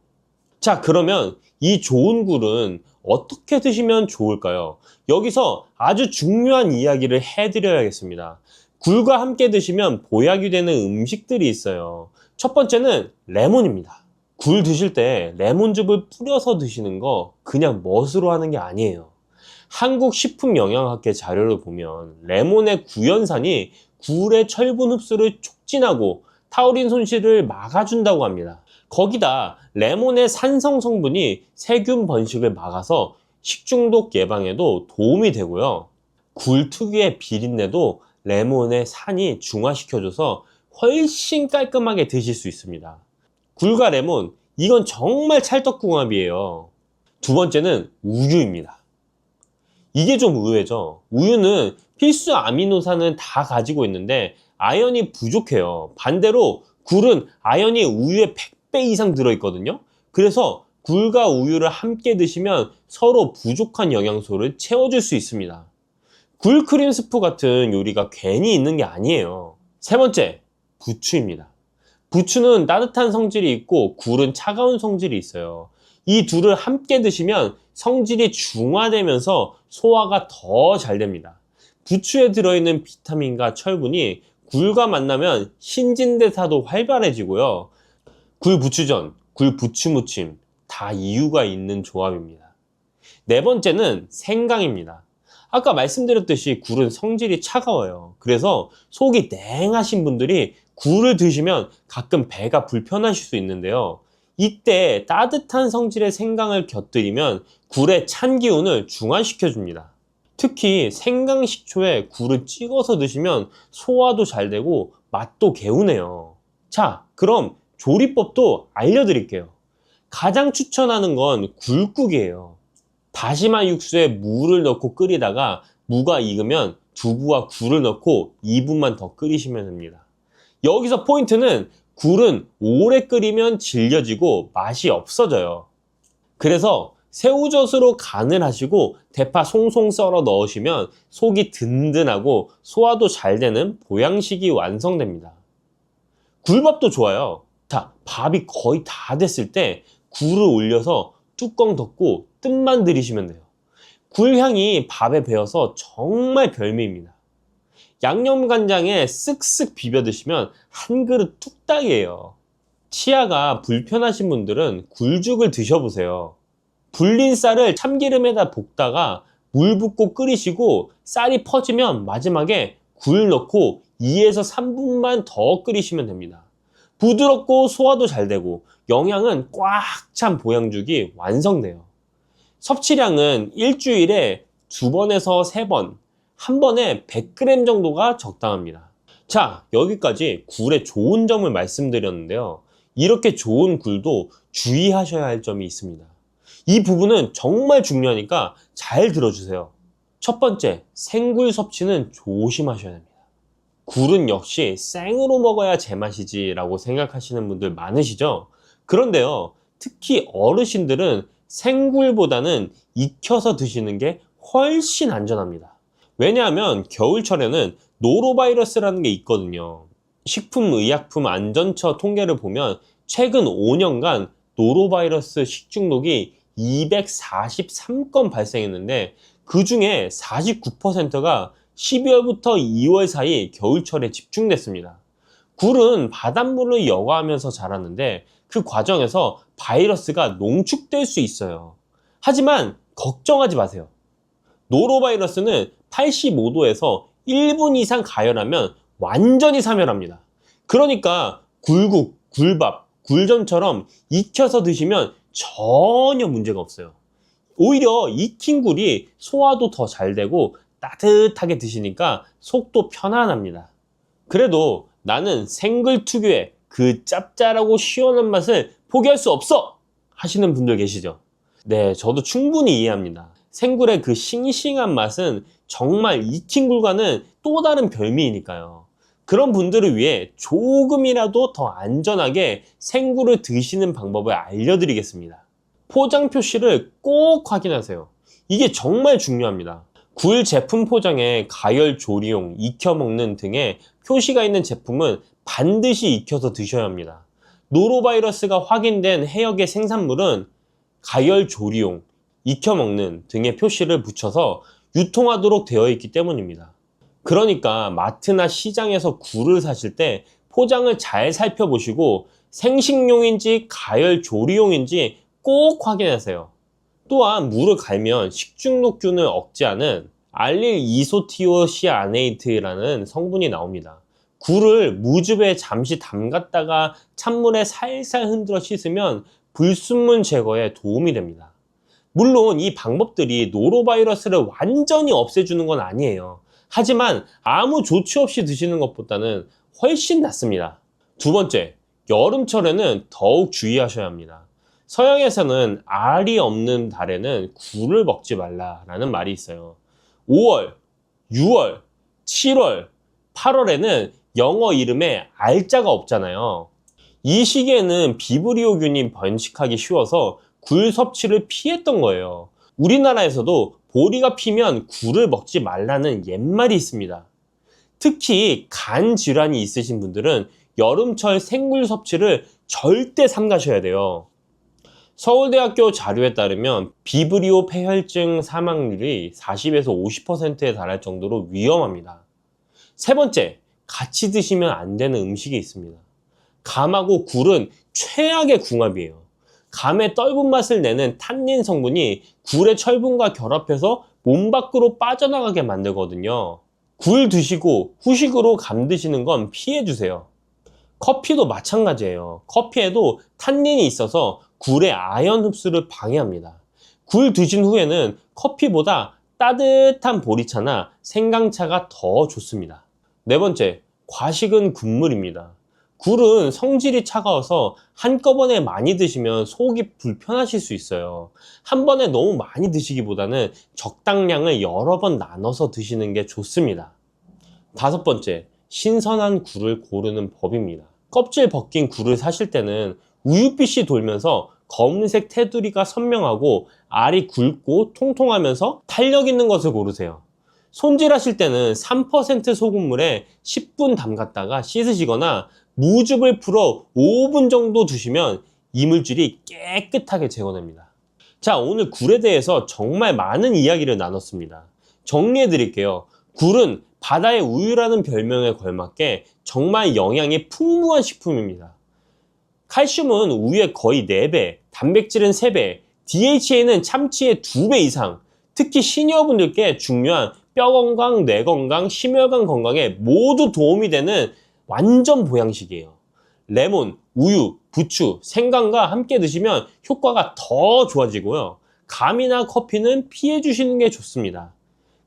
자, 그러면 이 좋은 굴은 어떻게 드시면 좋을까요? 여기서 아주 중요한 이야기를 해드려야겠습니다. 굴과 함께 드시면 보약이 되는 음식들이 있어요. 첫 번째는 레몬입니다. 굴 드실 때 레몬즙을 뿌려서 드시는 거 그냥 멋으로 하는 게 아니에요. 한국식품영양학회 자료를 보면 레몬의 구연산이 굴의 철분 흡수를 촉진하고 타우린 손실을 막아준다고 합니다. 거기다 레몬의 산성 성분이 세균 번식을 막아서 식중독 예방에도 도움이 되고요. 굴 특유의 비린내도 레몬의 산이 중화시켜줘서 훨씬 깔끔하게 드실 수 있습니다. 굴과 레몬, 이건 정말 찰떡궁합이에요. 두 번째는 우유입니다. 이게 좀 의외죠. 우유는 필수 아미노산은 다 가지고 있는데 아연이 부족해요. 반대로 굴은 아연이 우유의 100배 이상 들어있거든요. 그래서 굴과 우유를 함께 드시면 서로 부족한 영양소를 채워줄 수 있습니다. 굴 크림 스프 같은 요리가 괜히 있는 게 아니에요. 세 번째, 부추입니다. 부추는 따뜻한 성질이 있고 굴은 차가운 성질이 있어요. 이 둘을 함께 드시면 성질이 중화되면서 소화가 더 잘 됩니다. 부추에 들어있는 비타민과 철분이 굴과 만나면 신진대사도 활발해지고요. 굴부추전, 굴부추무침 다 이유가 있는 조합입니다. 네 번째는 생강입니다. 아까 말씀드렸듯이 굴은 성질이 차가워요. 그래서 속이 냉하신 분들이 굴을 드시면 가끔 배가 불편하실 수 있는데요. 이때 따뜻한 성질의 생강을 곁들이면 굴의 찬 기운을 중화시켜 줍니다. 특히 생강 식초에 굴을 찍어서 드시면 소화도 잘 되고 맛도 개운해요. 자, 그럼 조리법도 알려드릴게요. 가장 추천하는 건 굴국이에요. 다시마 육수에 물을 넣고 끓이다가 무가 익으면 두부와 굴을 넣고 2분만 더 끓이시면 됩니다. 여기서 포인트는 굴은 오래 끓이면 질겨지고 맛이 없어져요. 그래서 새우젓으로 간을 하시고 대파 송송 썰어 넣으시면 속이 든든하고 소화도 잘 되는 보양식이 완성됩니다. 굴밥도 좋아요. 자, 밥이 거의 다 됐을 때 굴을 올려서 뚜껑 덮고 뜸만 들이시면 돼요. 굴향이 밥에 배어서 정말 별미입니다. 양념간장에 쓱쓱 비벼 드시면 한 그릇 뚝딱이에요. 치아가 불편하신 분들은 굴죽을 드셔보세요. 불린 쌀을 참기름에다 볶다가 물 붓고 끓이시고 쌀이 퍼지면 마지막에 굴 넣고 2에서 3분만 더 끓이시면 됩니다. 부드럽고 소화도 잘 되고 영양은 꽉 찬 보양죽이 완성돼요. 섭취량은 일주일에 2번에서 3번, 한 번에 100g 정도가 적당합니다. 자, 여기까지 굴의 좋은 점을 말씀드렸는데요. 이렇게 좋은 굴도 주의하셔야 할 점이 있습니다. 이 부분은 정말 중요하니까 잘 들어주세요. 첫 번째, 생굴 섭취는 조심하셔야 됩니다. 굴은 역시 생으로 먹어야 제맛이지 라고 생각하시는 분들 많으시죠? 그런데요, 특히 어르신들은 생굴보다는 익혀서 드시는 게 훨씬 안전합니다. 왜냐하면 겨울철에는 노로바이러스라는 게 있거든요. 식품의약품안전처 통계를 보면 최근 5년간 노로바이러스 식중독이 243건 발생했는데 그 중에 49%가 12월부터 2월 사이 겨울철에 집중됐습니다. 굴은 바닷물을 여과하면서 자라는데 그 과정에서 바이러스가 농축될 수 있어요. 하지만 걱정하지 마세요. 노로바이러스는 85도에서 1분 이상 가열하면 완전히 사멸합니다. 그러니까 굴국, 굴밥, 굴전처럼 익혀서 드시면 전혀 문제가 없어요. 오히려 익힌 굴이 소화도 더 잘 되고 따뜻하게 드시니까 속도 편안합니다. 그래도 나는 생굴 특유의 그 짭짤하고 시원한 맛을 포기할 수 없어! 하시는 분들 계시죠? 네, 저도 충분히 이해합니다. 생굴의 그 싱싱한 맛은 정말 익힌 굴과는 또 다른 별미이니까요. 그런 분들을 위해 조금이라도 더 안전하게 생굴을 드시는 방법을 알려드리겠습니다. 포장 표시를 꼭 확인하세요. 이게 정말 중요합니다. 굴 제품 포장에 가열 조리용, 익혀 먹는 등의 표시가 있는 제품은 반드시 익혀서 드셔야 합니다. 노로바이러스가 확인된 해역의 생산물은 가열 조리용, 익혀 먹는 등의 표시를 붙여서 유통하도록 되어 있기 때문입니다. 그러니까 마트나 시장에서 굴을 사실 때 포장을 잘 살펴보시고 생식용인지 가열 조리용인지 꼭 확인하세요. 또한 물을 갈면 식중독균을 억제하는 알릴 이소티오시아네이트라는 성분이 나옵니다. 굴을 무즙에 잠시 담갔다가 찬물에 살살 흔들어 씻으면 불순물 제거에 도움이 됩니다. 물론 이 방법들이 노로바이러스를 완전히 없애주는 건 아니에요. 하지만 아무 조치 없이 드시는 것보다는 훨씬 낫습니다. 두 번째, 여름철에는 더욱 주의하셔야 합니다. 서양에서는 알이 없는 달에는 굴을 먹지 말라라는 말이 있어요. 5월, 6월, 7월, 8월에는 영어 이름에 알자가 없잖아요. 이 시기에는 비브리오균이 번식하기 쉬워서 굴 섭취를 피했던 거예요. 우리나라에서도 보리가 피면 굴을 먹지 말라는 옛말이 있습니다. 특히 간 질환이 있으신 분들은 여름철 생굴 섭취를 절대 삼가셔야 돼요. 서울대학교 자료에 따르면 비브리오 폐혈증 사망률이 40에서 50%에 달할 정도로 위험합니다. 세 번째, 같이 드시면 안 되는 음식이 있습니다. 감하고 굴은 최악의 궁합이에요. 감의 떫은 맛을 내는 탄닌 성분이 굴의 철분과 결합해서 몸 밖으로 빠져나가게 만들거든요. 굴 드시고 후식으로 감 드시는 건 피해주세요. 커피도 마찬가지예요. 커피에도 탄닌이 있어서 굴의 아연 흡수를 방해합니다. 굴 드신 후에는 커피보다 따뜻한 보리차나 생강차가 더 좋습니다. 네 번째, 과식은 금물입니다. 굴은 성질이 차가워서 한꺼번에 많이 드시면 속이 불편하실 수 있어요. 한 번에 너무 많이 드시기보다는 적당량을 여러 번 나눠서 드시는 게 좋습니다. 다섯 번째, 신선한 굴을 고르는 법입니다. 껍질 벗긴 굴을 사실 때는 우윳빛이 돌면서 검은색 테두리가 선명하고 알이 굵고 통통하면서 탄력 있는 것을 고르세요. 손질하실 때는 3% 소금물에 10분 담갔다가 씻으시거나 무즙을 풀어 5분 정도 두시면 이물질이 깨끗하게 제거됩니다. 자, 오늘 굴에 대해서 정말 많은 이야기를 나눴습니다. 정리해 드릴게요. 굴은 바다의 우유라는 별명에 걸맞게 정말 영양이 풍부한 식품입니다. 칼슘은 우유의 거의 4배, 단백질은 3배, DHA는 참치의 2배 이상, 특히 시니어분들께 중요한 뼈 건강, 뇌 건강, 심혈관 건강에 모두 도움이 되는 완전 보양식이에요. 레몬, 우유, 부추, 생강과 함께 드시면 효과가 더 좋아지고요. 감이나 커피는 피해 주시는 게 좋습니다.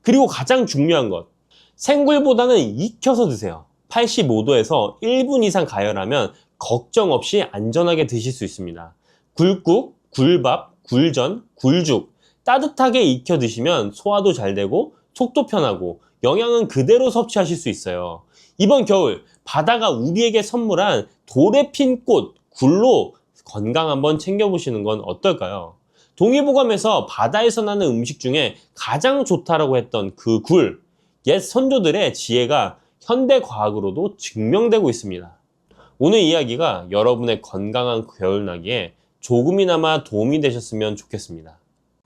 그리고 가장 중요한 것, 생굴보다는 익혀서 드세요. 85도에서 1분 이상 가열하면 걱정 없이 안전하게 드실 수 있습니다. 굴국, 굴밥, 굴전, 굴죽 따뜻하게 익혀 드시면 소화도 잘 되고 속도 편하고 영양은 그대로 섭취하실 수 있어요. 이번 겨울 바다가 우리에게 선물한 돌에 핀 꽃, 굴로 건강 한번 챙겨보시는 건 어떨까요? 동의보감에서 바다에서 나는 음식 중에 가장 좋다라고 했던 그 굴, 옛 선조들의 지혜가 현대 과학으로도 증명되고 있습니다. 오늘 이야기가 여러분의 건강한 겨울나기에 조금이나마 도움이 되셨으면 좋겠습니다.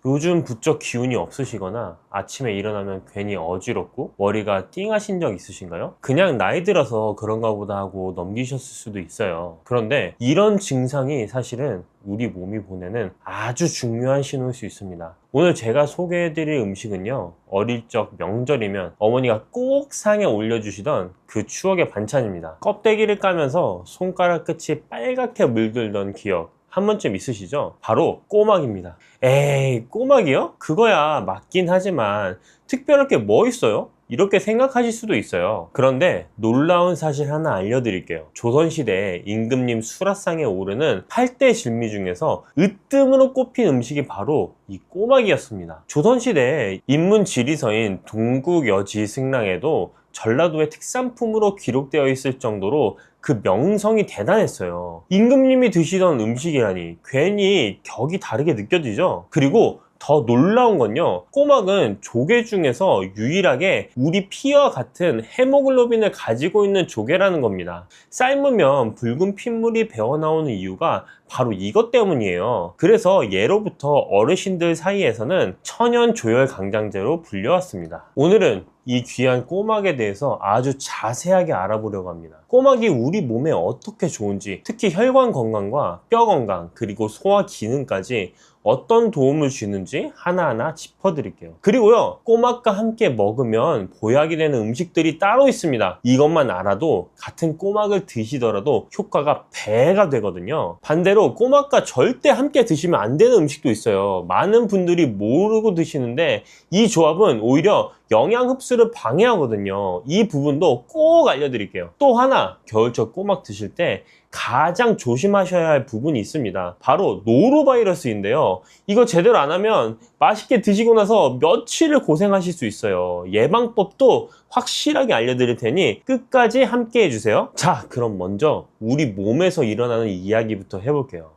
요즘 부쩍 기운이 없으시거나 아침에 일어나면 괜히 어지럽고 머리가 띵하신 적 있으신가요? 그냥 나이 들어서 그런가 보다 하고 넘기셨을 수도 있어요. 그런데 이런 증상이 사실은 우리 몸이 보내는 아주 중요한 신호일 수 있습니다. 오늘 제가 소개해드릴 음식은요, 어릴 적 명절이면 어머니가 꼭 상에 올려주시던 그 추억의 반찬입니다. 껍데기를 까면서 손가락 끝이 빨갛게 물들던 기억 한 번쯤 있으시죠? 바로 꼬막입니다. 에이, 꼬막이요? 그거야 맞긴 하지만 특별할 게 뭐 있어요? 이렇게 생각하실 수도 있어요. 그런데 놀라운 사실 하나 알려드릴게요. 조선시대에 임금님 수라상에 오르는 8대 진미 중에서 으뜸으로 꼽힌 음식이 바로 이 꼬막이었습니다. 조선시대에 인문지리서인 동국여지승랑에도 전라도의 특산품으로 기록되어 있을 정도로 그 명성이 대단했어요. 임금님이 드시던 음식이라니 괜히 격이 다르게 느껴지죠? 그리고 더 놀라운 건요, 꼬막은 조개 중에서 유일하게 우리 피와 같은 헤모글로빈을 가지고 있는 조개라는 겁니다. 삶으면 붉은 핏물이 배어나오는 이유가 바로 이것 때문이에요. 그래서 예로부터 어르신들 사이에서는 천연 조혈 강장제로 불려왔습니다. 오늘은 이 귀한 꼬막에 대해서 아주 자세하게 알아보려고 합니다. 꼬막이 우리 몸에 어떻게 좋은지, 특히 혈관 건강과 뼈 건강, 그리고 소화 기능까지 어떤 도움을 주는지 하나하나 짚어드릴게요. 그리고요, 꼬막과 함께 먹으면 보약이 되는 음식들이 따로 있습니다. 이것만 알아도 같은 꼬막을 드시더라도 효과가 배가 되거든요. 반대로 꼬막과 절대 함께 드시면 안 되는 음식도 있어요. 많은 분들이 모르고 드시는데 이 조합은 오히려 영양 흡수를 방해하거든요. 이 부분도 꼭 알려드릴게요. 또 하나, 겨울철 꼬막 드실 때 가장 조심하셔야 할 부분이 있습니다. 바로 노로바이러스인데요. 이거 제대로 안 하면 맛있게 드시고 나서 며칠을 고생하실 수 있어요. 예방법도 확실하게 알려드릴 테니 끝까지 함께 해주세요. 자, 그럼 먼저 우리 몸에서 일어나는 이야기부터 해볼게요.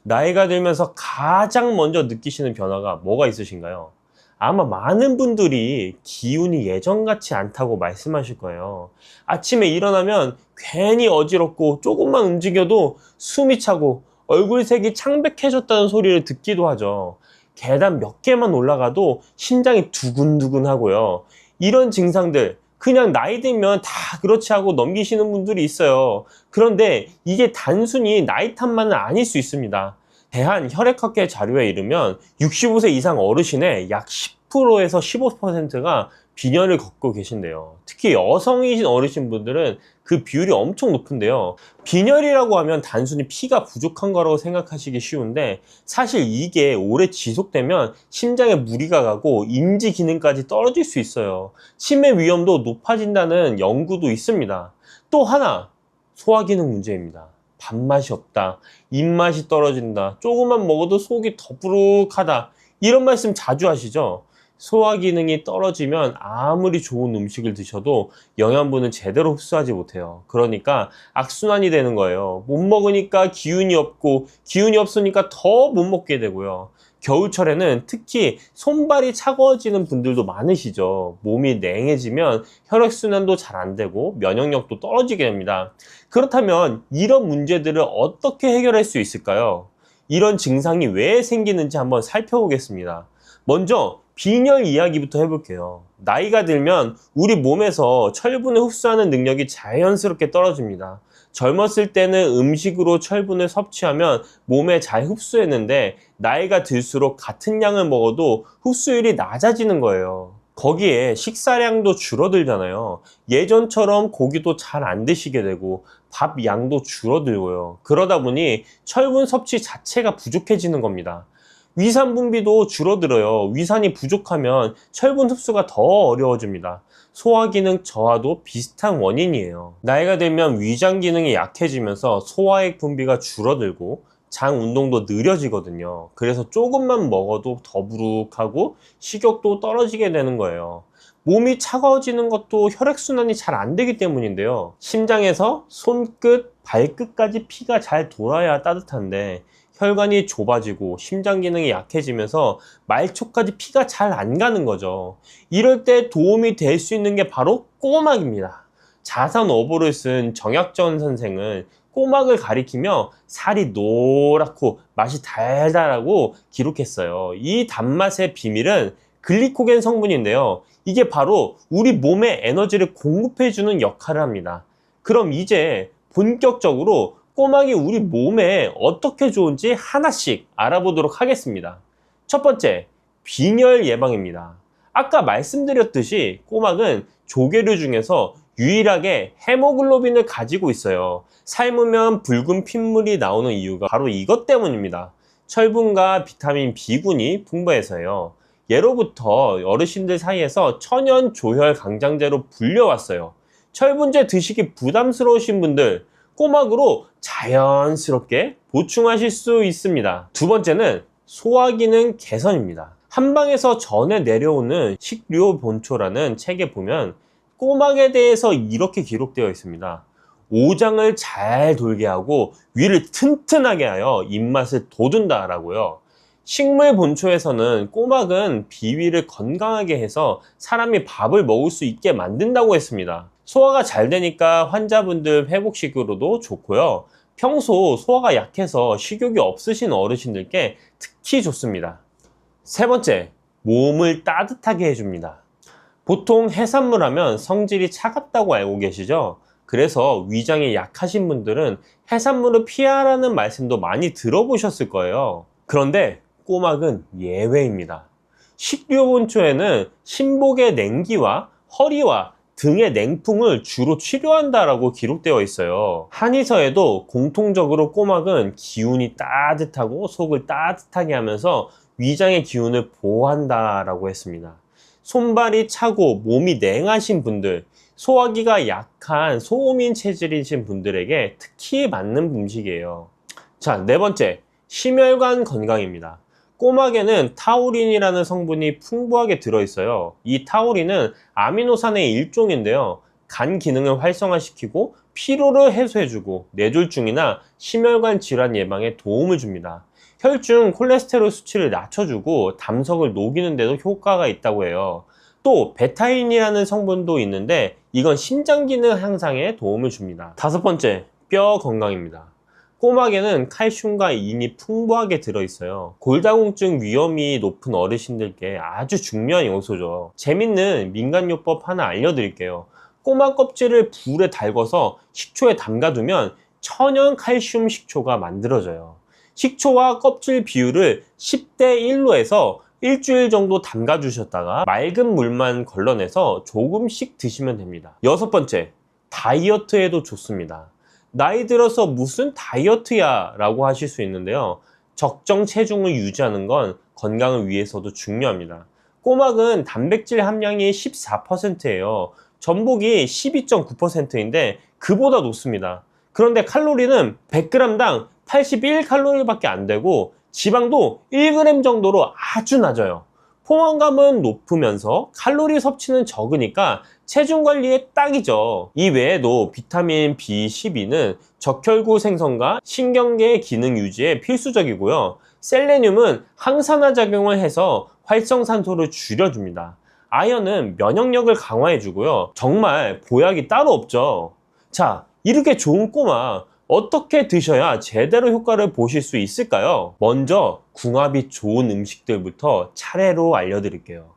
나이가 들면서 가장 먼저 느끼시는 변화가 뭐가 있으신가요? 아마 많은 분들이 기운이 예전 같지 않다고 말씀하실 거예요. 아침에 일어나면 괜히 어지럽고 조금만 움직여도 숨이 차고 얼굴색이 창백해졌다는 소리를 듣기도 하죠. 계단 몇 개만 올라가도 심장이 두근두근 하고요. 이런 증상들 그냥 나이 들면 다 그렇지 하고 넘기시는 분들이 있어요. 그런데 이게 단순히 나이 탓만은 아닐 수 있습니다. 대한혈액학회 자료에 의르면 65세 이상 어르신의 약 10%에서 15%가 빈혈을 겪고 계신데요. 특히 여성이신 어르신분들은 그 비율이 엄청 높은데요. 빈혈이라고 하면 단순히 피가 부족한 거라고 생각하시기 쉬운데 사실 이게 오래 지속되면 심장에 무리가 가고 인지 기능까지 떨어질 수 있어요. 치매 위험도 높아진다는 연구도 있습니다. 또 하나, 소화기능 문제입니다. 밥맛이 없다, 입맛이 떨어진다, 조금만 먹어도 속이 더부룩하다, 이런 말씀 자주 하시죠? 소화 기능이 떨어지면 아무리 좋은 음식을 드셔도 영양분은 제대로 흡수하지 못해요. 그러니까 악순환이 되는 거예요. 못 먹으니까 기운이 없고 기운이 없으니까 더 못 먹게 되고요. 겨울철에는 특히 손발이 차가워지는 분들도 많으시죠. 몸이 냉해지면 혈액순환도 잘 안 되고 면역력도 떨어지게 됩니다. 그렇다면 이런 문제들을 어떻게 해결할 수 있을까요? 이런 증상이 왜 생기는지 한번 살펴보겠습니다. 먼저 빈혈 이야기부터 해볼게요. 나이가 들면 우리 몸에서 철분을 흡수하는 능력이 자연스럽게 떨어집니다. 젊었을 때는 음식으로 철분을 섭취하면 몸에 잘 흡수했는데 나이가 들수록 같은 양을 먹어도 흡수율이 낮아지는 거예요. 거기에 식사량도 줄어들잖아요. 예전처럼 고기도 잘 안 드시게 되고 밥 양도 줄어들고요. 그러다 보니 철분 섭취 자체가 부족해지는 겁니다. 위산 분비도 줄어들어요. 위산이 부족하면 철분 흡수가 더 어려워집니다. 소화 기능 저하도 비슷한 원인이에요. 나이가 들면 위장 기능이 약해지면서 소화액 분비가 줄어들고 장 운동도 느려지거든요. 그래서 조금만 먹어도 더부룩하고 식욕도 떨어지게 되는 거예요. 몸이 차가워지는 것도 혈액순환이 잘 안 되기 때문인데요. 심장에서 손끝, 발끝까지 피가 잘 돌아야 따뜻한데 혈관이 좁아지고 심장 기능이 약해지면서 말초까지 피가 잘 안 가는 거죠. 이럴 때 도움이 될 수 있는 게 바로 꼬막입니다. 자선 어보를 쓴 정약전 선생은 꼬막을 가리키며 살이 노랗고 맛이 달달하고 기록했어요. 이 단맛의 비밀은 글리코겐 성분인데요. 이게 바로 우리 몸에 에너지를 공급해주는 역할을 합니다. 그럼 이제 본격적으로 꼬막이 우리 몸에 어떻게 좋은지 하나씩 알아보도록 하겠습니다. 첫 번째, 빈혈 예방입니다. 아까 말씀드렸듯이 꼬막은 조개류 중에서 유일하게 헤모글로빈을 가지고 있어요. 삶으면 붉은 핏물이 나오는 이유가 바로 이것 때문입니다. 철분과 비타민 B군이 풍부해서요. 예로부터 어르신들 사이에서 천연 조혈 강장제로 불려왔어요. 철분제 드시기 부담스러우신 분들, 꼬막으로 자연스럽게 보충하실 수 있습니다. 두 번째는 소화기능 개선입니다. 한방에서 전해 내려오는 식료본초라는 책에 보면 꼬막에 대해서 이렇게 기록되어 있습니다. 오장을 잘 돌게 하고 위를 튼튼하게 하여 입맛을 돋운다 라고요. 식물 본초에서는 꼬막은 비위를 건강하게 해서 사람이 밥을 먹을 수 있게 만든다고 했습니다. 소화가 잘 되니까 환자분들 회복식으로도 좋고요. 평소 소화가 약해서 식욕이 없으신 어르신들께 특히 좋습니다. 세 번째, 몸을 따뜻하게 해줍니다. 보통 해산물 하면 성질이 차갑다고 알고 계시죠? 그래서 위장이 약하신 분들은 해산물을 피하라는 말씀도 많이 들어보셨을 거예요. 그런데 꼬막은 예외입니다. 식료본초에는 신복의 냉기와 허리와 등의 냉풍을 주로 치료한다라고 기록되어 있어요. 한의서에도 공통적으로 꼬막은 기운이 따뜻하고 속을 따뜻하게 하면서 위장의 기운을 보호한다라고 했습니다. 손발이 차고 몸이 냉하신 분들, 소화기가 약한 소음인 체질이신 분들에게 특히 맞는 음식이에요. 자, 네 번째, 심혈관 건강입니다. 꼬막에는 타우린이라는 성분이 풍부하게 들어있어요. 이 타우린은 아미노산의 일종인데요. 간 기능을 활성화시키고 피로를 해소해주고 뇌졸중이나 심혈관 질환 예방에 도움을 줍니다. 혈중 콜레스테롤 수치를 낮춰주고 담석을 녹이는 데도 효과가 있다고 해요. 또 베타인이라는 성분도 있는데 이건 심장 기능 향상에 도움을 줍니다. 다섯 번째, 뼈 건강입니다. 꼬막에는 칼슘과 인이 풍부하게 들어있어요. 골다공증 위험이 높은 어르신들께 아주 중요한 요소죠. 재밌는 민간요법 하나 알려드릴게요. 꼬막 껍질을 불에 달궈서 식초에 담가두면 천연 칼슘 식초가 만들어져요. 식초와 껍질 비율을 10대 1로 해서 일주일 정도 담가 주셨다가 맑은 물만 걸러내서 조금씩 드시면 됩니다. 여섯 번째, 다이어트에도 좋습니다. 나이 들어서 무슨 다이어트야 라고 하실 수 있는데요. 적정 체중을 유지하는 건 건강을 위해서도 중요합니다. 꼬막은 단백질 함량이 14%예요. 전복이 12.9%인데 그보다 높습니다. 그런데 칼로리는 100g당 81칼로리밖에 안 되고 지방도 1g 정도로 아주 낮아요. 포만감은 높으면서 칼로리 섭취는 적으니까 체중 관리에 딱이죠. 이 외에도 비타민 B12는 적혈구 생성과 신경계 기능 유지에 필수적이고요. 셀레늄은 항산화 작용을 해서 활성산소를 줄여줍니다. 아연은 면역력을 강화해주고요. 정말 보약이 따로 없죠. 자, 이렇게 좋은 꼬막 어떻게 드셔야 제대로 효과를 보실 수 있을까요? 먼저 궁합이 좋은 음식들부터 차례로 알려드릴게요.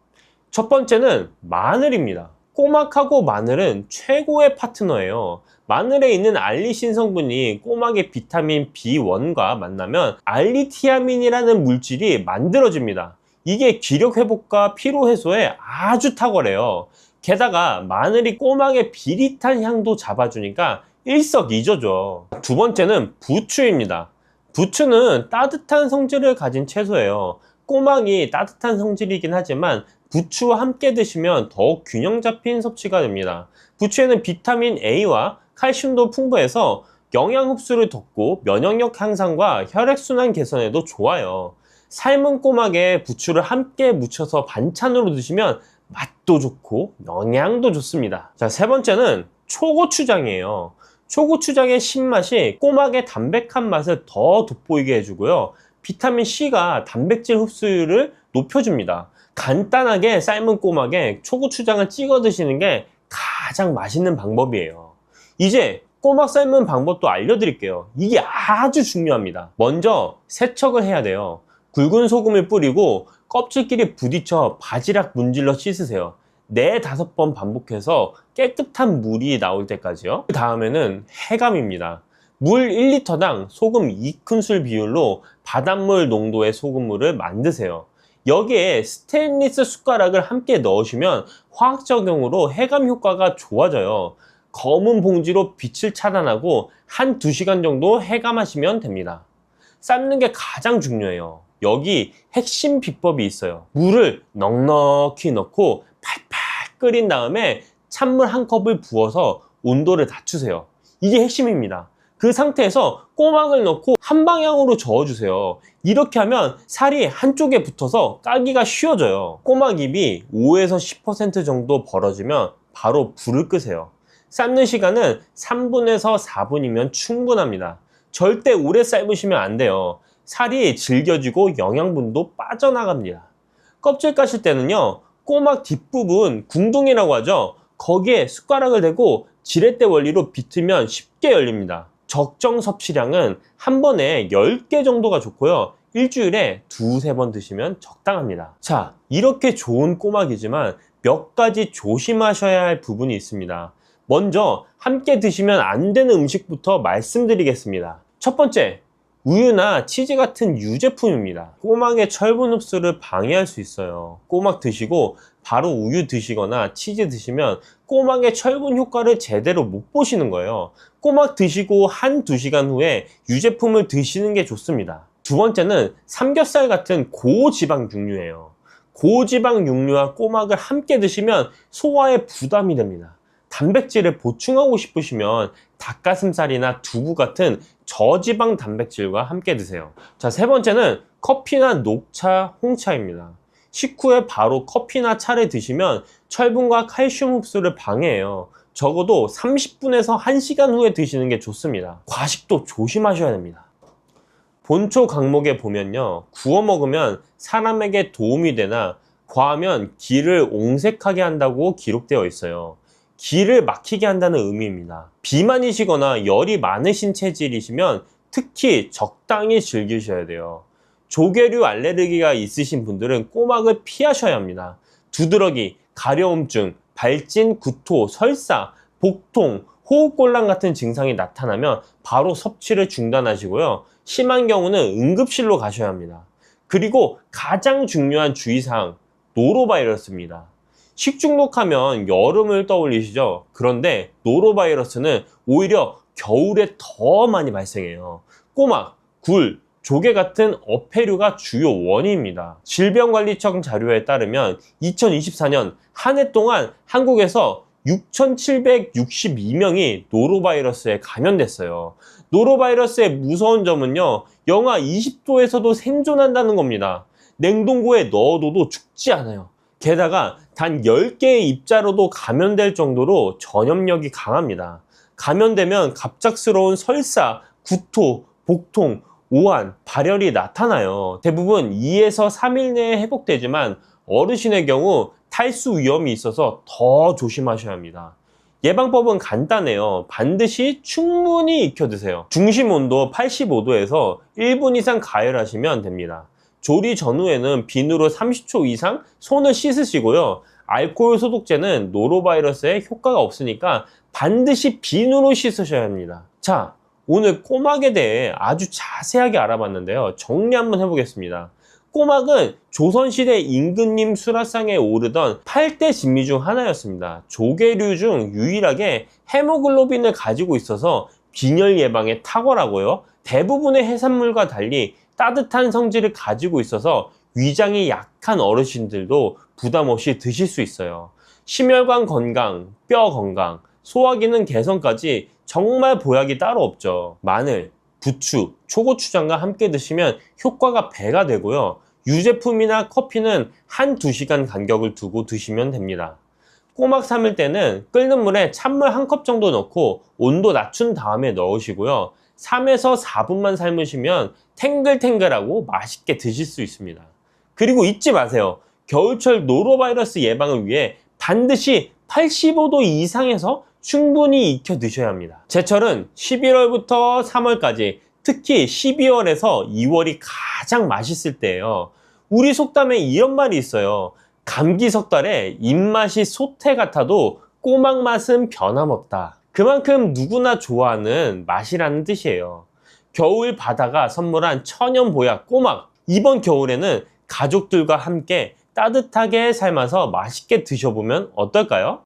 첫 번째는 마늘입니다. 꼬막하고 마늘은 최고의 파트너예요. 마늘에 있는 알리신 성분이 꼬막의 비타민 B1과 만나면 알리티아민이라는 물질이 만들어집니다. 이게 기력 회복과 피로 해소에 아주 탁월해요. 게다가 마늘이 꼬막의 비릿한 향도 잡아주니까 일석이조죠. 두 번째는 부추입니다. 부추는 따뜻한 성질을 가진 채소예요. 꼬막이 따뜻한 성질이긴 하지만 부추와 함께 드시면 더욱 균형 잡힌 섭취가 됩니다. 부추에는 비타민 A와 칼슘도 풍부해서 영양 흡수를 돕고 면역력 향상과 혈액순환 개선에도 좋아요. 삶은 꼬막에 부추를 함께 묻혀서 반찬으로 드시면 맛도 좋고 영양도 좋습니다. 자, 세 번째는 초고추장이에요. 초고추장의 신맛이 꼬막의 담백한 맛을 더 돋보이게 해주고요. 비타민C가 단백질 흡수율을 높여줍니다. 간단하게 삶은 꼬막에 초고추장을 찍어 드시는 게 가장 맛있는 방법이에요. 이제 꼬막 삶은 방법도 알려드릴게요. 이게 아주 중요합니다. 먼저 세척을 해야 돼요. 굵은 소금을 뿌리고 껍질끼리 부딪혀 바지락 문질러 씻으세요. 4~5번 반복해서 깨끗한 물이 나올 때까지요. 그 다음에는 해감입니다. 물 1리터당 소금 2큰술 비율로 바닷물 농도의 소금물을 만드세요. 여기에 스테인리스 숟가락을 함께 넣으시면 화학적용으로 해감 효과가 좋아져요. 검은 봉지로 빛을 차단하고 1~2시간 정도 해감하시면 됩니다. 삶는 게 가장 중요해요. 여기 핵심 비법이 있어요. 물을 넉넉히 넣고 팔팔 끓인 다음에 찬물 한 컵을 부어서 온도를 낮추세요. 이게 핵심입니다. 그 상태에서 꼬막을 넣고 한 방향으로 저어주세요. 이렇게 하면 살이 한쪽에 붙어서 까기가 쉬워져요. 꼬막잎이 5에서 10% 정도 벌어지면 바로 불을 끄세요. 삶는 시간은 3분에서 4분이면 충분합니다. 절대 오래 삶으시면 안 돼요. 살이 질겨지고 영양분도 빠져나갑니다. 껍질 까실 때는요, 꼬막 뒷부분 궁둥이라고 하죠. 거기에 숟가락을 대고 지렛대 원리로 비트면 쉽게 열립니다. 적정 섭취량은 한 번에 10개 정도가 좋고요. 일주일에 2~3번 드시면 적당합니다. 자, 이렇게 좋은 꼬막이지만 몇 가지 조심하셔야 할 부분이 있습니다. 먼저 함께 드시면 안 되는 음식부터 말씀드리겠습니다. 첫 번째, 우유나 치즈 같은 유제품입니다. 꼬막의 철분 흡수를 방해할 수 있어요. 꼬막 드시고 바로 우유 드시거나 치즈 드시면 꼬막의 철분 효과를 제대로 못 보시는 거예요. 꼬막 드시고 1~2시간 후에 유제품을 드시는 게 좋습니다. 두 번째는 삼겹살 같은 고지방 육류예요. 고지방 육류와 꼬막을 함께 드시면 소화에 부담이 됩니다. 단백질을 보충하고 싶으시면 닭가슴살이나 두부 같은 저지방 단백질과 함께 드세요. 자, 세 번째는 커피나 녹차, 홍차입니다. 식후에 바로 커피나 차를 드시면 철분과 칼슘 흡수를 방해해요. 적어도 30분에서 1시간 후에 드시는 게 좋습니다. 과식도 조심하셔야 됩니다. 본초 강목에 보면요, 구워 먹으면 사람에게 도움이 되나 과하면 기를 옹색하게 한다고 기록되어 있어요. 기를 막히게 한다는 의미입니다. 비만이시거나 열이 많으신 체질이시면 특히 적당히 즐기셔야 돼요. 조개류 알레르기가 있으신 분들은 꼬막을 피하셔야 합니다. 두드러기, 가려움증, 발진, 구토, 설사, 복통, 호흡곤란 같은 증상이 나타나면 바로 섭취를 중단하시고요. 심한 경우는 응급실로 가셔야 합니다. 그리고 가장 중요한 주의사항, 노로바이러스입니다. 식중독하면 여름을 떠올리시죠? 그런데 노로바이러스는 오히려 겨울에 더 많이 발생해요. 꼬막, 굴, 조개 같은 어패류가 주요 원인입니다. 질병관리청 자료에 따르면 2024년 한 해 동안 한국에서 6,762명이 노로바이러스에 감염됐어요. 노로바이러스의 무서운 점은요, 영하 20도에서도 생존한다는 겁니다. 냉동고에 넣어둬도 죽지 않아요. 게다가 단 10개의 입자로도 감염될 정도로 전염력이 강합니다. 감염되면 갑작스러운 설사, 구토, 복통, 오한, 발열이 나타나요. 대부분 2에서 3일 내에 회복되지만 어르신의 경우 탈수 위험이 있어서 더 조심하셔야 합니다. 예방법은 간단해요. 반드시 충분히 익혀 드세요. 중심 온도 85도에서 1분 이상 가열하시면 됩니다. 조리 전후에는 비누로 30초 이상 손을 씻으시고요. 알코올 소독제는 노로바이러스에 효과가 없으니까 반드시 비누로 씻으셔야 합니다. 자, 오늘 꼬막에 대해 아주 자세하게 알아봤는데요. 정리 한번 해보겠습니다. 꼬막은 조선시대 임금님 수라상에 오르던 8대 진미 중 하나였습니다. 조개류 중 유일하게 헤모글로빈을 가지고 있어서 빈혈 예방에 탁월하고요. 대부분의 해산물과 달리 따뜻한 성질을 가지고 있어서 위장이 약한 어르신들도 부담 없이 드실 수 있어요. 심혈관 건강, 뼈 건강, 소화기능 개선까지 정말 보약이 따로 없죠. 마늘, 부추, 초고추장과 함께 드시면 효과가 배가 되고요. 유제품이나 커피는 1~2시간 간격을 두고 드시면 됩니다. 꼬막 삶을 때는 끓는 물에 찬물 1컵 정도 넣고 온도 낮춘 다음에 넣으시고요. 3에서 4분만 삶으시면 탱글탱글하고 맛있게 드실 수 있습니다. 그리고 잊지 마세요. 겨울철 노로바이러스 예방을 위해 반드시 85도 이상에서 충분히 익혀 드셔야 합니다. 제철은 11월부터 3월까지, 특히 12월에서 2월이 가장 맛있을 때예요. 우리 속담에 이런 말이 있어요. 감기 석 달에 입맛이 소태 같아도 꼬막 맛은 변함없다. 그만큼 누구나 좋아하는 맛이라는 뜻이에요. 겨울 바다가 선물한 천연 보약 꼬막, 이번 겨울에는 가족들과 함께 따뜻하게 삶아서 맛있게 드셔보면 어떨까요?